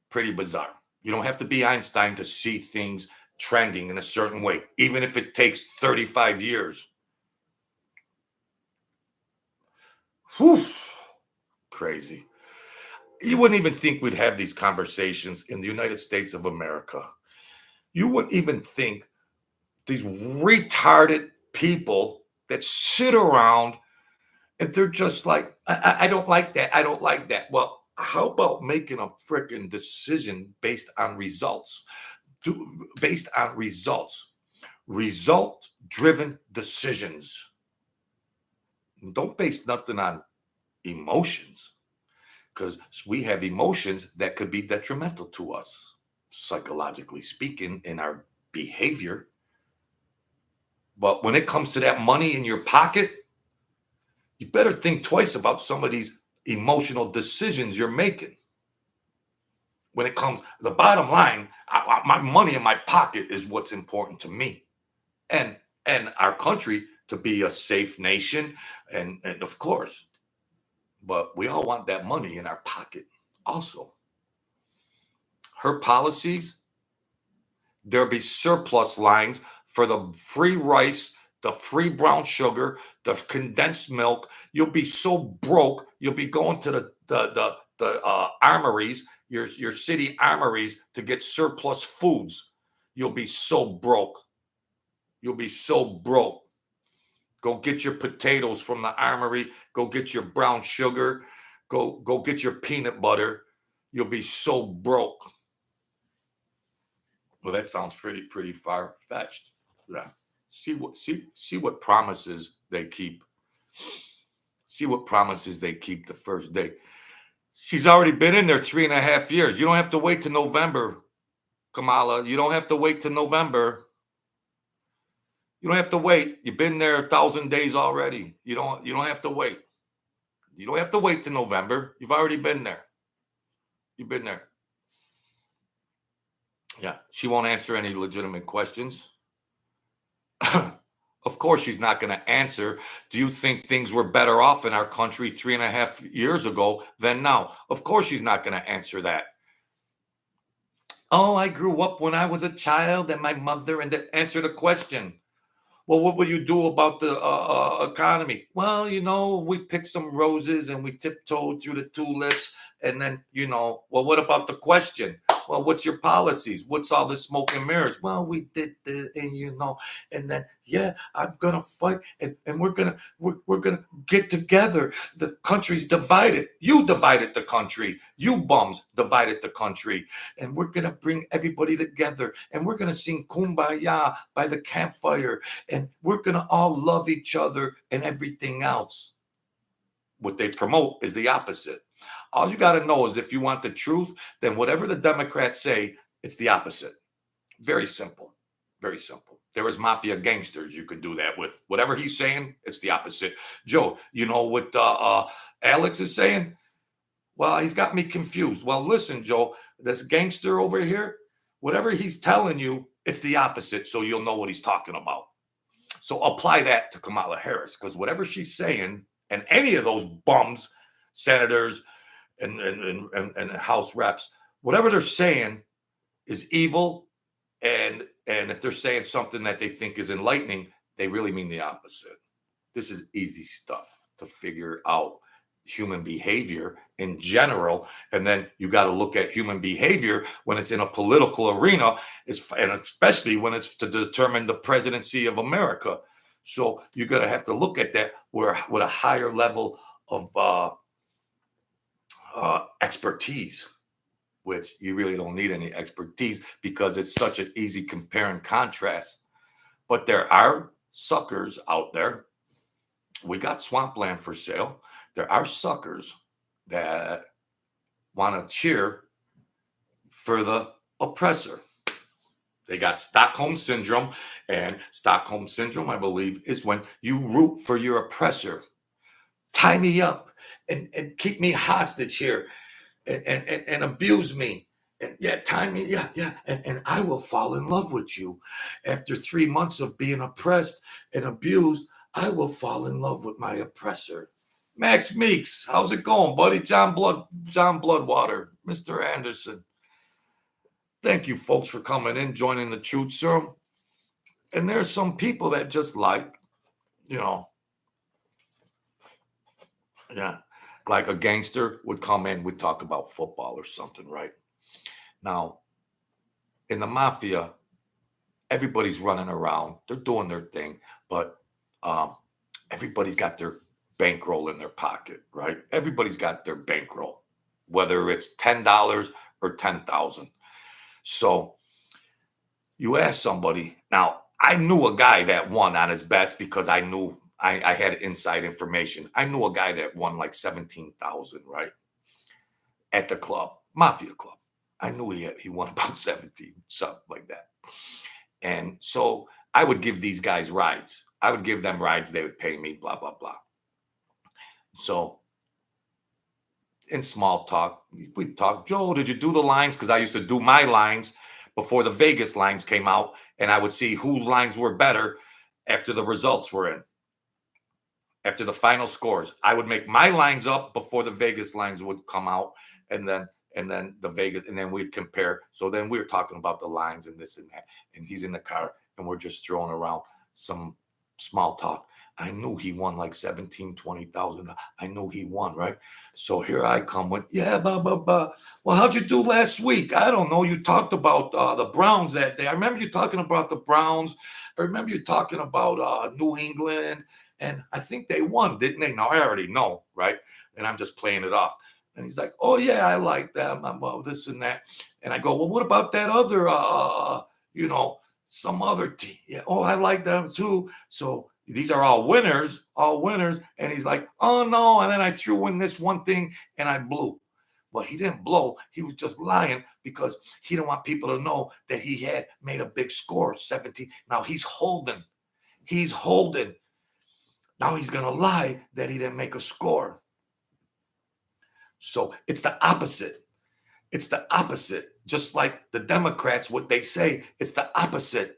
Pretty bizarre. You don't have to be Einstein to see things trending in a certain way, even if it takes 35 years. Whew. Crazy. You wouldn't even think we'd have these conversations in the United States of America. You wouldn't even think these retarded people that sit around and they're just like, I don't like that. I don't like that. Well, how about making a freaking decision based on results? Based on results. Result-driven decisions. Don't base nothing on emotions, because we have emotions that could be detrimental to us, psychologically speaking, in our behavior. But when it comes to that money in your pocket, you better think twice about some of these emotional decisions you're making. When it comes, the bottom line, my money in my pocket is what's important to me, and our country to be a safe nation, and of course, but we all want that money in our pocket also. Her policies, there'll be surplus lines for the free rice, the free brown sugar, the condensed milk. You'll be so broke, you'll be going to the armories, your city armories, to get surplus foods. You'll be so broke. You'll be so broke. Go get your potatoes from the armory. Go get your brown sugar. Go get your peanut butter. You'll be so broke. Well, that sounds pretty far-fetched. Yeah. See what promises they keep. See what promises they keep the first day. She's already been in there 3.5 years. You don't have to wait till November, Kamala. You don't have to wait till November. You don't have to wait. You've been there 1,000 days already. You don't have to wait. You don't have to wait till November. You've already been there. You've been there. Yeah, she won't answer any legitimate questions. Of course, she's not going to answer. Do you think things were better off in our country 3.5 years ago than now? Of course, she's not going to answer that. Oh, I grew up when I was a child and my mother, and then answer the question. Well, what will you do about the economy? Well, we picked some roses and we tiptoed through the tulips. And then, well, what about the question? well, what's your policies? What's all this smoke and mirrors? Well, we did this, and and then yeah, I'm gonna fight, and we're gonna get together. The country's divided. You divided the country. You bums divided the country, and we're gonna bring everybody together, and we're gonna sing "Kumbaya" by the campfire, and we're gonna all love each other and everything else. What they promote is the opposite. All you got to know is if you want the truth, then whatever the Democrats say, it's the opposite. Very simple. Very simple. There is mafia gangsters you can do that with. Whatever he's saying, it's the opposite. Joe, you know what Alex is saying? Well, he's got me confused. Well, listen, Joe, this gangster over here, whatever he's telling you, it's the opposite. So you'll know what he's talking about. So apply that to Kamala Harris, because whatever she's saying, and any of those bums, senators and House reps, whatever they're saying is evil. And if they're saying something that they think is enlightening, they really mean the opposite. This is easy stuff to figure out human behavior in general. And then you got to look at human behavior when it's in a political arena, and especially when it's to determine the presidency of America. So you're going to have to look at that with a higher level of expertise, which you really don't need any expertise because it's such an easy compare and contrast. But there are suckers out there. We got swampland for sale. There are suckers that want to cheer for the oppressor. They got Stockholm Syndrome, and Stockholm Syndrome, I believe, is when you root for your oppressor. Tie me up and keep me hostage here and abuse me. And yeah, tie me, yeah. And I will fall in love with you. After 3 months of being oppressed and abused, I will fall in love with my oppressor. Max Meeks, how's it going, buddy? John Bloodwater, Mr. Anderson. Thank you, folks, for coming in, joining the Truth Serum. And there's some people that just like, yeah, like a gangster would come in, we'd talk about football or something, right? Now, in the mafia, everybody's running around. They're doing their thing, but everybody's got their bankroll in their pocket, right? Everybody's got their bankroll, whether it's $10 or $10,000. So you ask somebody. Now, I knew a guy that won on his bets because I knew I had inside information. I knew a guy that won like 17,000, right? At the club, Mafia club. I knew he won about 17, something like that. And so I would give these guys rides. I would give them rides. They would pay me, blah, blah, blah. So in small talk, we'd talk, Joe, did you do the lines? Because I used to do my lines before the Vegas lines came out, and I would see whose lines were better after the results were in. After the final scores, I would make my lines up before the Vegas lines would come out, and then the Vegas, and then we'd compare. So then we were talking about the lines and this and that, and he's in the car, and we're just throwing around some small talk. I knew he won like 17, 20,000. I knew he won, right? So here I come with, yeah, blah, blah, blah. Well, how'd you do last week? I don't know. You talked about the Browns that day. I remember you talking about the Browns. I remember you talking about New England. And I think they won, didn't they? Now, I already know, right? And I'm just playing it off. And he's like, oh, yeah, I like them. I'm about this and that. And I go, well, what about that other, some other team? Yeah, oh, I like them too. So these are all winners. And he's like, oh, no. And then I threw in this one thing and I blew. Well, he didn't blow. He was just lying because he didn't want people to know that he had made a big score, 17. Now he's holding. Now he's going to lie that he didn't make a score. So it's the opposite. Just like the Democrats, what they say, it's the opposite.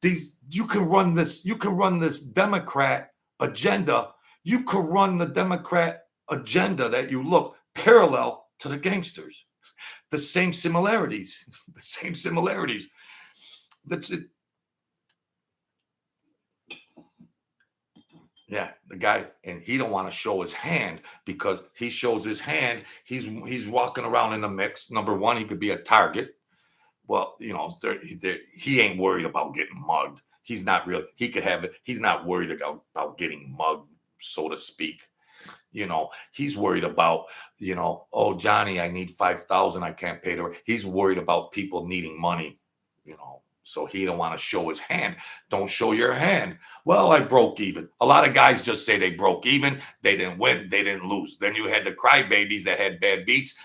You can run this Democrat agenda. You could run the Democrat agenda that you look parallel to the gangsters. The same similarities. That's it. Yeah, the guy, and he don't want to show his hand because he shows his hand. He's walking around in the mix. Number one, he could be a target. Well, he ain't worried about getting mugged. He's not real. He could have it. He's not worried about getting mugged, so to speak. He's worried about, oh, Johnny, I need 5,000. I can't pay the rent. He's worried about people needing money, so he don't want to show his hand. Don't show your hand. Well, I broke even. A lot of guys just say they broke even. They didn't win. They didn't lose. Then you had the crybabies that had bad beats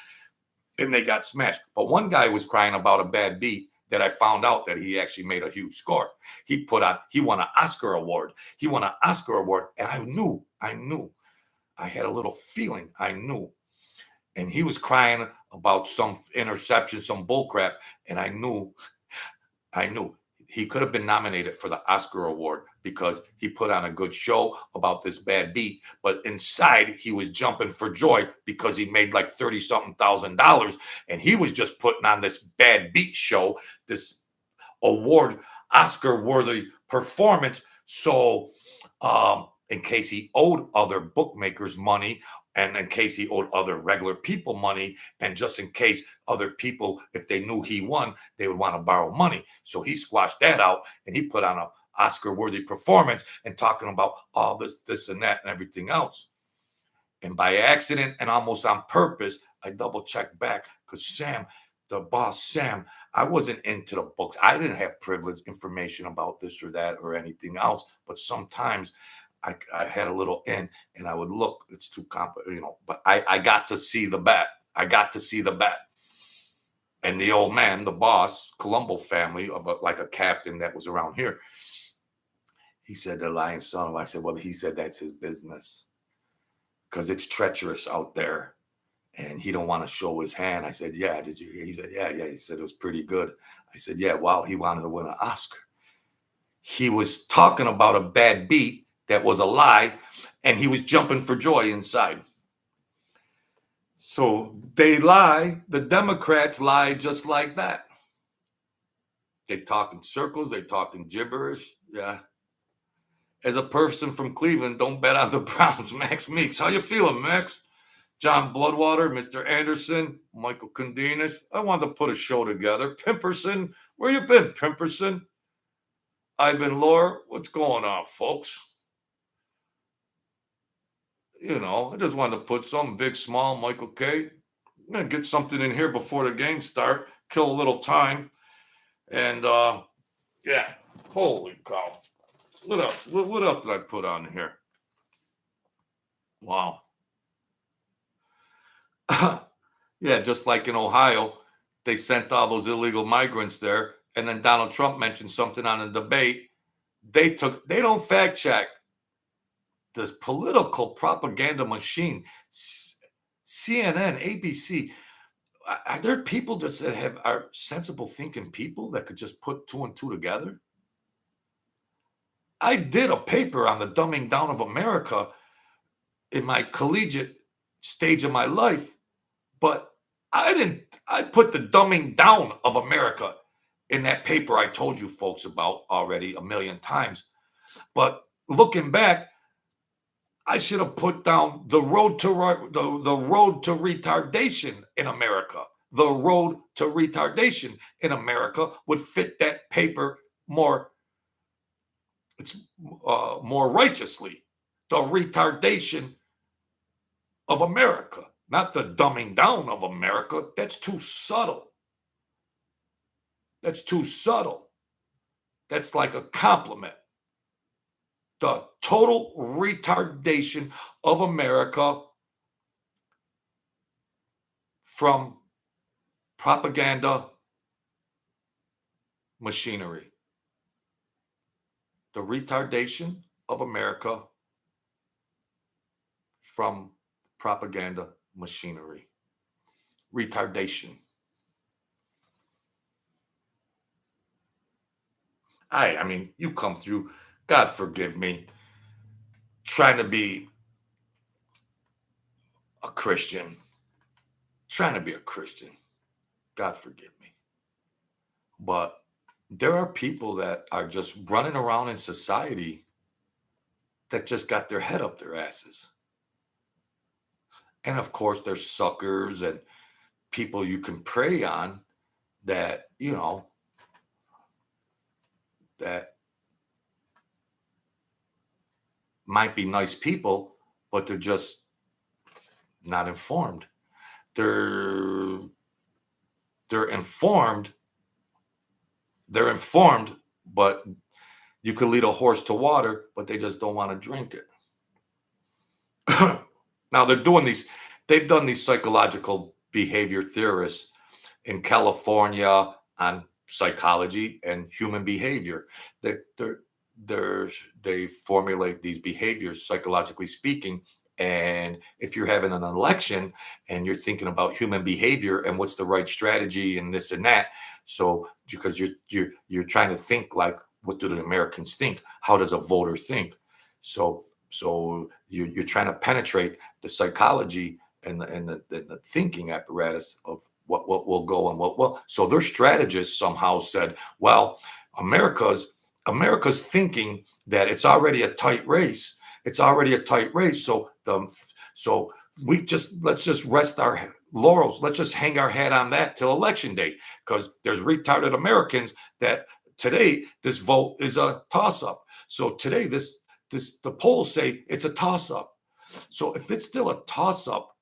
and they got smashed. But one guy was crying about a bad beat that I found out that he actually made a huge score. He won an Oscar award. He won an Oscar award. And I knew. I had a little feeling. I knew. And he was crying about some interception, some bullcrap. And I knew he could have been nominated for the Oscar award because he put on a good show about this bad beat. But inside, he was jumping for joy because he made like 30-something thousand dollars. And he was just putting on this bad beat show, this award, Oscar-worthy performance. So in case he owed other bookmakers money, and in case he owed other regular people money, and just in case other people, if they knew he won, they would want to borrow money. So he squashed that out, and he put on an Oscar-worthy performance and talking about all this and that and everything else. And by accident and almost on purpose, I double-checked back because Sam, the boss, Sam, I wasn't into the books. I didn't have privileged information about this or that or anything else, but sometimes I had a little in and I would look, it's too complicated, but I got to see the bet. And the old man, the boss, Colombo family of like a captain that was around here, he said, the lion's son. I said, well, he said that's his business because it's treacherous out there and he don't want to show his hand. I said, yeah, did you hear? He said, yeah. He said it was pretty good. I said, yeah, wow, he wanted to win an Oscar. He was talking about a bad beat that was a lie, and he was jumping for joy inside. So they lie. The Democrats lie just like that. They talk in circles. They talk in gibberish. Yeah. As a person from Cleveland, don't bet on the Browns. Max Meeks. How you feeling, Max? John Bloodwater, Mr. Anderson, Michael Condinas. I wanted to put a show together. Pimperson. Where you been, Pimperson? Ivan Lore. What's going on, folks? I just wanted to put something big, small, Michael K. I'm going to get something in here before the game start, kill a little time. And, yeah, holy cow. What else? What else did I put on here? Wow. Yeah, just like in Ohio, they sent all those illegal migrants there. And then Donald Trump mentioned something on a debate. They don't fact check. This political propaganda machine, CNN, ABC, are there people that are sensible thinking people that could just put two and two together? I did a paper on the dumbing down of America in my collegiate stage of my life, but I put the dumbing down of America in that paper I told you folks about already a million times. But looking back, I should have put down the road to retardation in America. The road to retardation in America would fit that paper more. It's more righteously. The retardation of America, not the dumbing down of America. That's too subtle. That's like a compliment. The total retardation of America from propaganda machinery. The retardation of America from propaganda machinery. Retardation. I mean, you come through, God forgive me, trying to be a Christian. God forgive me. But there are people that are just running around in society that just got their head up their asses. And of course, there's suckers and people you can prey on that you know, that might be nice people, but they're just not informed. They're they're informed. They're informed, but you could lead a horse to water, but they just don't want to drink it. Now they're doing these. They've done these psychological behavior theorists in California on psychology and human behavior. They're, they're, they formulate these behaviors, psychologically speaking. And if you're having an election and you're thinking about human behavior and what's the right strategy and this and that, so because you're trying to think like, what do the Americans think? How does a voter think? So you're trying to penetrate the psychology and the thinking apparatus of what will go and what will. So their strategists somehow said, well, America's thinking that it's already a tight race. It's already a tight race. So let's just rest our laurels. Let's just hang our hat on that till election day, because there's retarded Americans that today this vote is a toss up. So today the polls say it's a toss up. So if it's still a toss up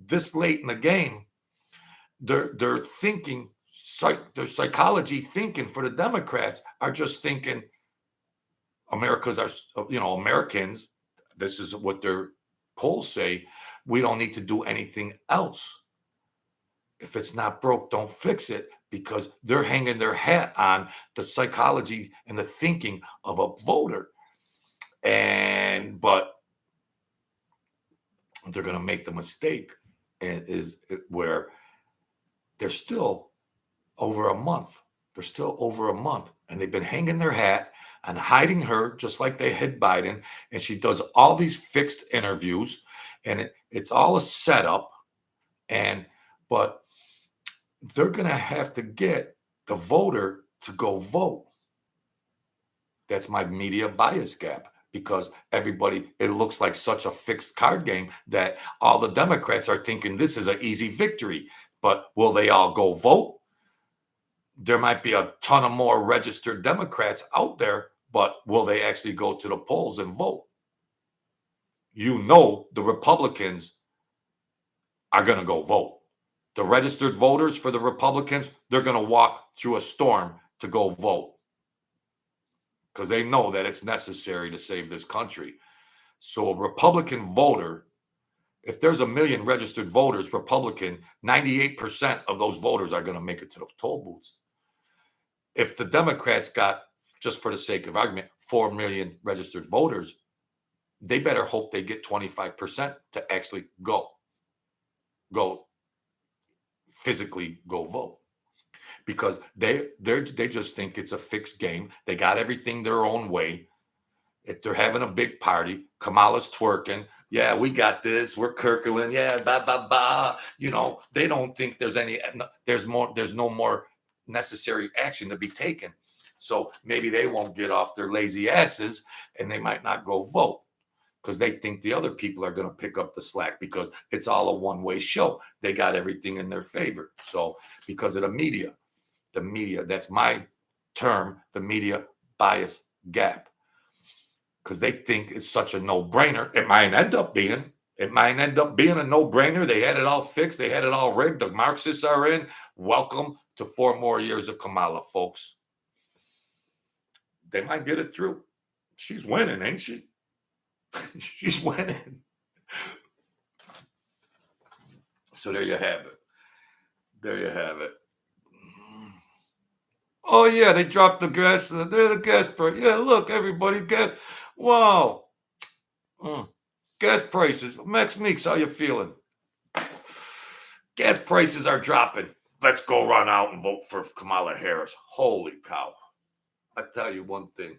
this late in the game, they're thinking, their psychology thinking for the Democrats are just thinking Americans, this is what their polls say, we don't need to do anything else. If it's not broke, don't fix it, because they're hanging their hat on the psychology and the thinking of a voter. But they're going to make the mistake, and is where they're still over a month. They're still over a month, and they've been hanging their hat and hiding her, just like they hid Biden. And she does all these fixed interviews, and it's all a setup. But they're going to have to get the voter to go vote. That's my media bias gap, because it looks like such a fixed card game that all the Democrats are thinking this is an easy victory. But will they all go vote? There might be a ton of more registered Democrats out there, but will they actually go to the polls and vote? The Republicans are going to go vote. The registered voters for the Republicans, they're going to walk through a storm to go vote, because they know that it's necessary to save this country. So a Republican voter, if there's 1 million registered voters, Republican, 98% of those voters are going to make it to the toll booths. If the Democrats got, just for the sake of argument, 4 million registered voters, they better hope they get 25% to actually go physically go vote, because they just think it's a fixed game. They got everything their own way. If they're having a big party, Kamala's twerking. Yeah, we got this. We're Kirkland. Yeah, ba ba ba. They don't think there's no more necessary action to be taken. So maybe they won't get off their lazy asses, and they might not go vote, because they think the other people are going to pick up the slack, because it's all a one-way show. They got everything in their favor. So because of the media, that's my term, the media bias gap, because they think it's such a no-brainer. It might end up being a no-brainer. They had it all fixed. They had it all rigged. The Marxists are in. Welcome to 4 more years of Kamala, folks. They might get it through. She's winning, ain't she? She's winning. So there you have it. Oh yeah, they dropped the gas. They're the gas price. Yeah, look, everybody, gas. Wow. Gas prices. Max Meeks, how you feeling? Gas prices are dropping. Let's go run out and vote for Kamala Harris. Holy cow. I tell you one thing.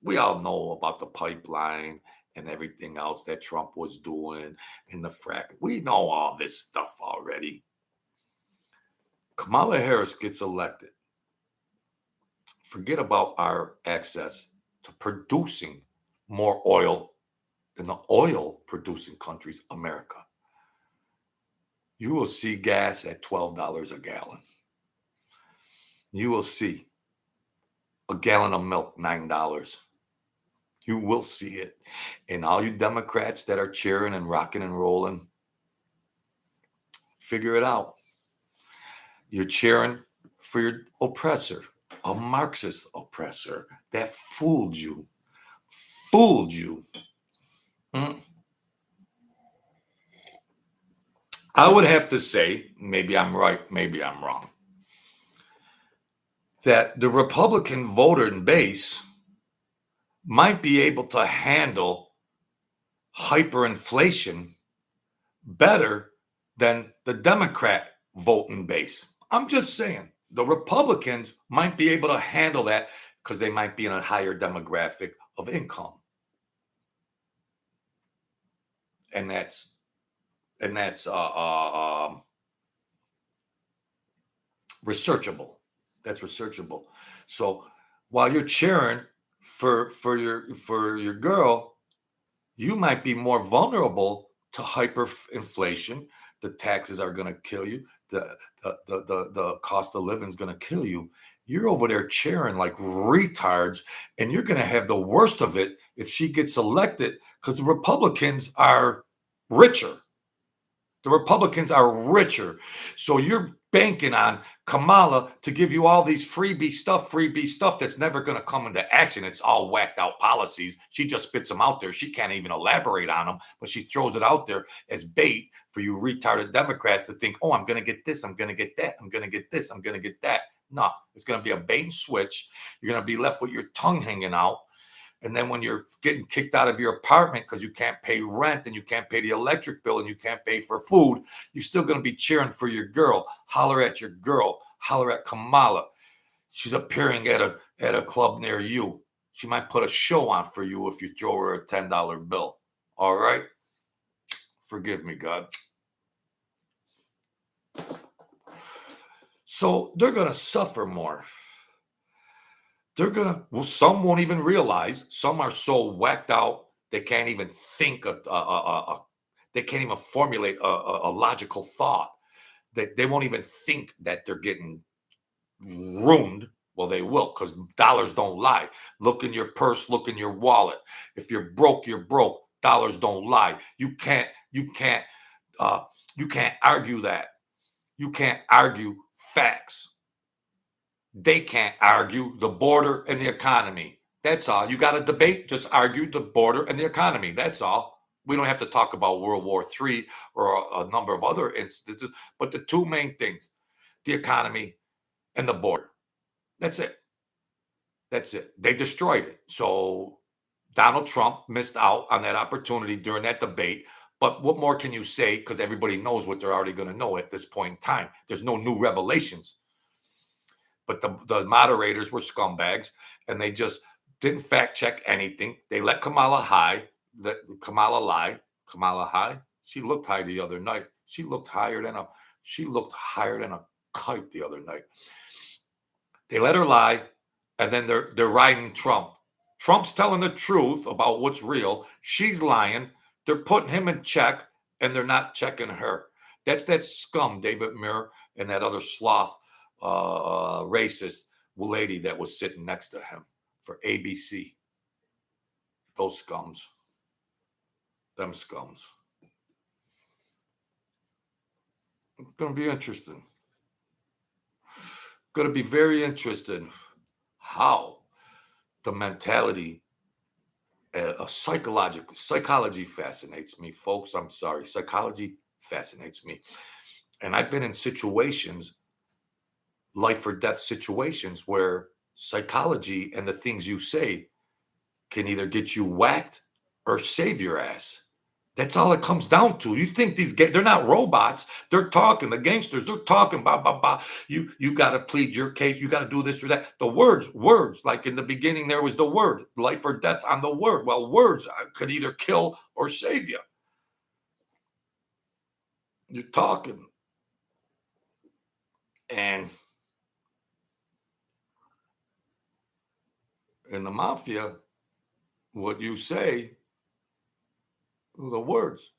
We all know about the pipeline and everything else that Trump was doing in the frack. We know all this stuff already. Kamala Harris gets elected. Forget about our access to producing more oil than the oil producing countries, America. You will see gas at $12 a gallon. you will see a gallon of milk, $9. You will see it. And all you Democrats that are cheering and rocking and rolling, figure it out. You're cheering for your oppressor, a Marxist oppressor that fooled you. Fooled you. Mm. I would have to say, maybe I'm right, maybe I'm wrong, that the Republican voter base might be able to handle hyperinflation better than the Democrat voting base. I'm just saying the Republicans might be able to handle that because they might be in a higher demographic of income. And that's researchable. That's researchable. So while you're cheering for your girl, you might be more vulnerable to hyperinflation. The taxes are going to kill you. The cost of living is going to kill you. You're over there cheering like retards, and you're going to have the worst of it if she gets elected because the Republicans are richer. The Republicans are richer. So you're banking on Kamala to give you all these freebie stuff that's never going to come into action. It's all whacked out policies. She just spits them out there. She can't even elaborate on them, but she throws it out there as bait for you retarded Democrats to think, oh, I'm going to get this, I'm going to get that, I'm going to get this, I'm going to get that. No, it's going to be a bait and switch. You're going to be left with your tongue hanging out. And then when you're getting kicked out of your apartment because you can't pay rent and you can't pay the electric bill and you can't pay for food, you're still going to be cheering for your girl. Holler at your girl. Holler at Kamala. She's appearing at a club near you. She might put a show on for you if you throw her a $10 bill. All right? Forgive me, God. So they're going to suffer more. Some won't even realize. Some are so whacked out they can't even think. They can't even formulate a logical thought. They won't even think that they're getting ruined. Well, they will because dollars don't lie. Look in your purse. Look in your wallet. If you're broke, you're broke. Dollars don't lie. You can't argue that. You can't argue facts. They can't argue the border and the economy. That's all. You got to debate, just argue the border and the economy. That's all. We don't have to talk about World War III or a number of other instances, but the two main things, the economy and the border. That's it. That's it. They destroyed it. So Donald Trump missed out on that opportunity during that debate. But what more can you say? Because everybody knows what they're already going to know at this point in time. There's no new revelations. But the moderators were scumbags, and they just didn't fact check anything. They let Kamala lie. Kamala high. She looked high the other night. She looked higher than a kite the other night. They let her lie, and then they're riding Trump. Trump's telling the truth about what's real. She's lying. They're putting him in check, and they're not checking her. That's that scum, David Muir, and that other sloth racist lady that was sitting next to him for ABC. Those scums. Them scums. It's going to be interesting. Going to be very interesting how the mentality of psychology fascinates me, folks. I'm sorry. Psychology fascinates me. And I've been in situations, life or death situations, where psychology and the things you say can either get you whacked or save your ass. That's all it comes down to. You think they're not robots. They're talking. The gangsters, they're talking. Bah, bah, bah. You got to plead your case. You got to do this or that. The words. Like in the beginning, there was the word, life or death on the word. Well, words could either kill or save you. You're talking. And in the Mafia, what you say, the words,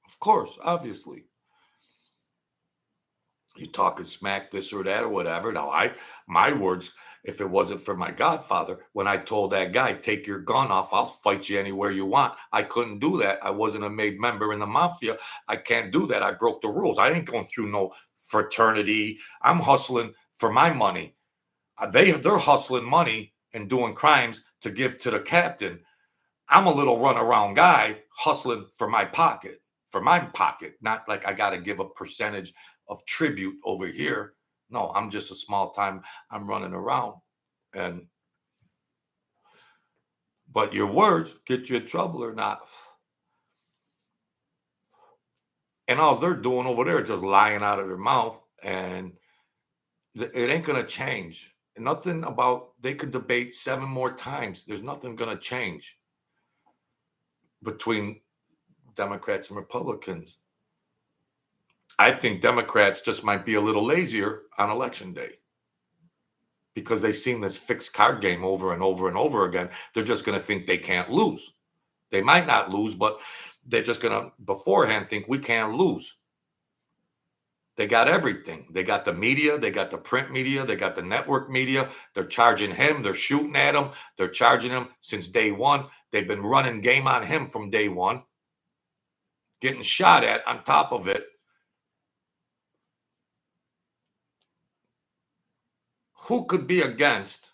of course, obviously. You talking smack, this or that or whatever. Now, my words, if it wasn't for my godfather, when I told that guy, take your gun off, I'll fight you anywhere you want. I couldn't do that. I wasn't a made member in the mafia. I can't do that. I broke the rules. I ain't going through no fraternity. I'm hustling for my money. They're hustling money and doing crimes to give to the captain. I'm a little runaround guy hustling for my pocket, not like I got to give a percentage of tribute over here. No, I'm just a small time. I'm running around, and but your words get you in trouble or not, and all they're doing over there is just lying out of their mouth, and it ain't gonna change. Nothing about they could debate 7 more times. There's nothing gonna change between Democrats and Republicans. I think Democrats just might be a little lazier on election day because they've seen this fixed card game over and over and over again. They're just going to think they can't lose. They might not lose, but they're just going to beforehand think we can't lose. They got everything. They got the media. They got the print media. They got the network media. They're charging him. They're shooting at him. They're charging him since day one. They've been running game on him from day one, getting shot at on top of it. Who could be against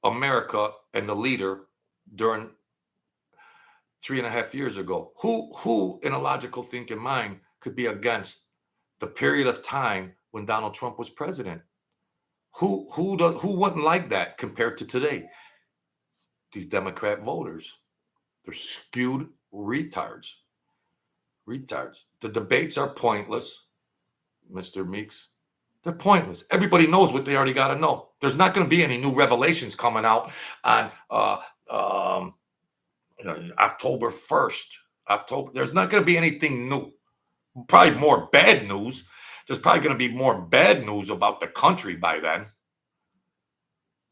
America and the leader during 3.5 years ago? Who in a logical thinking mind could be against the period of time when Donald Trump was president? Who wouldn't like that compared to today? These Democrat voters. They're skewed retards. Retards. The debates are pointless, Mr. Meeks. They're pointless. Everybody knows what they already got to know. There's not going to be any new revelations coming out on October 1st. There's not going to be anything new. Probably more bad news. There's probably going to be more bad news about the country by then.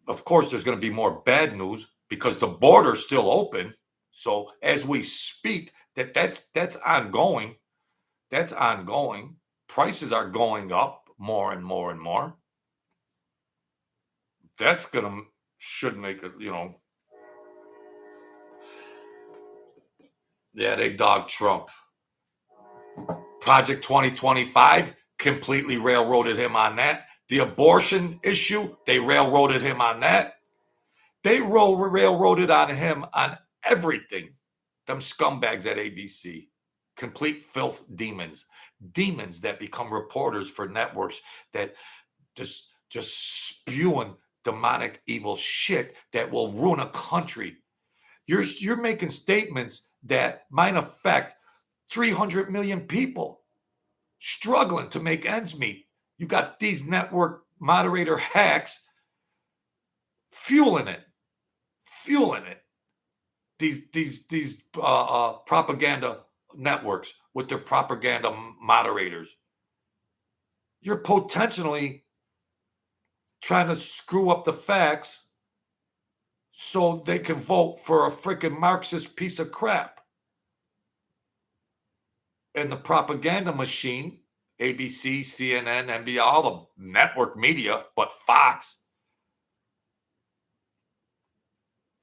Of course, there's going to be more bad news because the border's still open. So as we speak, that's ongoing. That's ongoing. Prices are going up more and more and more. That's should make it, yeah, they dog Trump. Project 2025 completely railroaded him on that. The abortion issue, they railroaded him on that. They railroaded on him on everything. Them scumbags at ABC. Complete filth demons. Demons that become reporters for networks that just spewing demonic evil shit that will ruin a country. You're making statements that might affect 300 million people struggling to make ends meet. You got these network moderator hacks fueling it. These propaganda networks with their propaganda moderators. You're potentially trying to screw up the facts so they can vote for a freaking Marxist piece of crap. And the propaganda machine, ABC, CNN, NBC, all the network media, but Fox,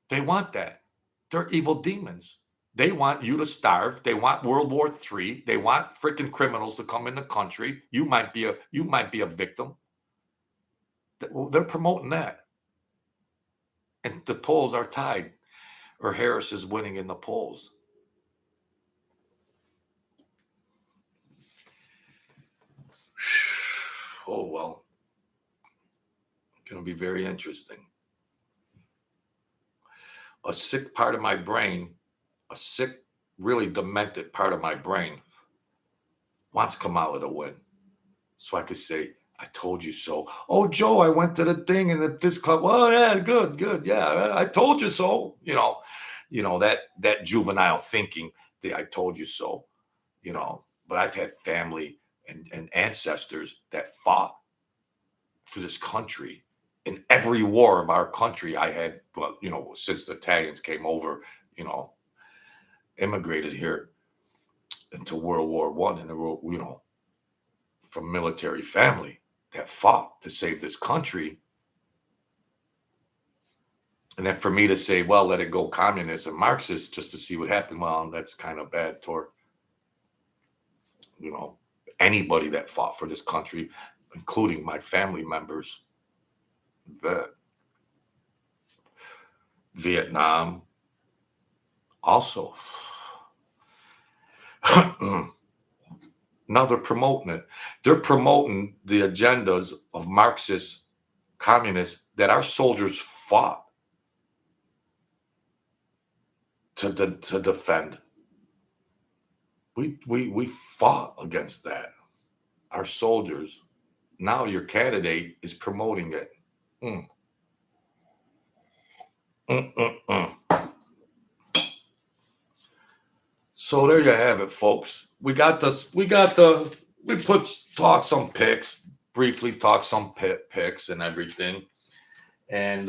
they want that. They're evil demons. They want you to starve. They want World War III. They want freaking criminals to come in the country. You might be a victim. They're promoting that. And the polls are tied, or Harris is winning in the polls. Oh, well. Going to be very interesting. A sick part of my brain, a sick, really demented part of my brain wants Kamala to win. So I could say, I told you so. Oh, Joe, I went to the thing and this club. Well, yeah, good. Yeah, I told you so. That juvenile thinking, the I told you so, but I've had family and ancestors that fought for this country. In every war of our country, I had, since the Italians came over, immigrated here into World War I, and from military family that fought to save this country. And then for me to say, well, let it go communist and Marxist just to see what happened, well, that's kind of bad toward, anybody that fought for this country, including my family members. But Vietnam also. Now they're promoting it. They're promoting the agendas of Marxist communists that our soldiers fought to defend. We fought against that. Our soldiers. Now your candidate is promoting it. So there you have it, folks. We put talk some picks, briefly talk some picks and everything. And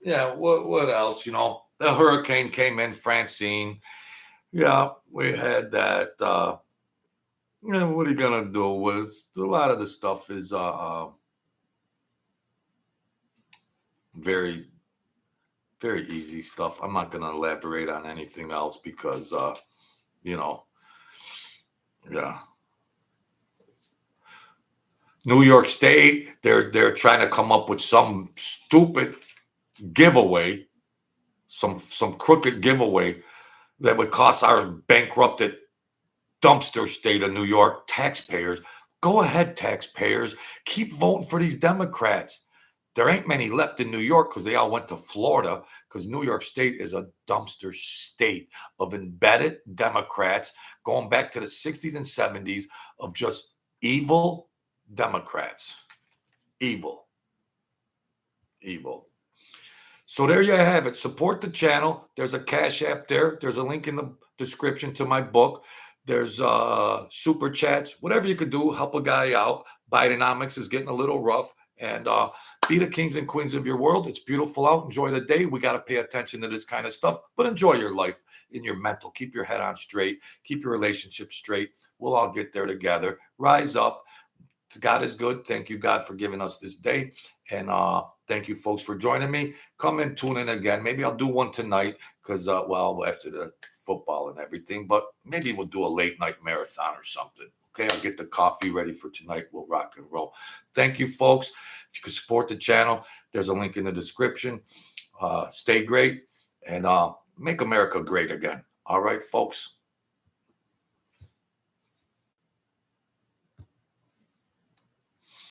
yeah, what else? The hurricane came in, Francine. Yeah, we had that. What are you gonna do? Was a lot of the stuff is very, very easy stuff. I'm not gonna elaborate on anything else because yeah. New York State, they're trying to come up with some stupid giveaway, some crooked giveaway that would cost our bankrupted dumpster state of New York taxpayers. Go ahead, taxpayers. Keep voting for these Democrats. There ain't many left in New York because they all went to Florida, because New York State is a dumpster state of embedded Democrats going back to the 60s and 70s of just evil Democrats. Evil. So there you have it. Support the channel. There's a Cash App there. There's a link in the description to my book. There's super chats. Whatever you could do, help a guy out. Bidenomics is getting a little rough. And be the kings and queens of your world. It's beautiful out. Enjoy the day. We got to pay attention to this kind of stuff. But enjoy your life in your mental. Keep your head on straight. Keep your relationship straight. We'll all get there together. Rise up. God is good. Thank you, God, for giving us this day. And thank you, folks, for joining me. Come and tune in again. Maybe I'll do one tonight because, after the football and everything. But maybe we'll do a late night marathon or something. Okay, I'll get the coffee ready for tonight. We'll rock and roll. Thank you, folks. If you could support the channel, there's a link in the description. Stay great and make America great again. All right, folks.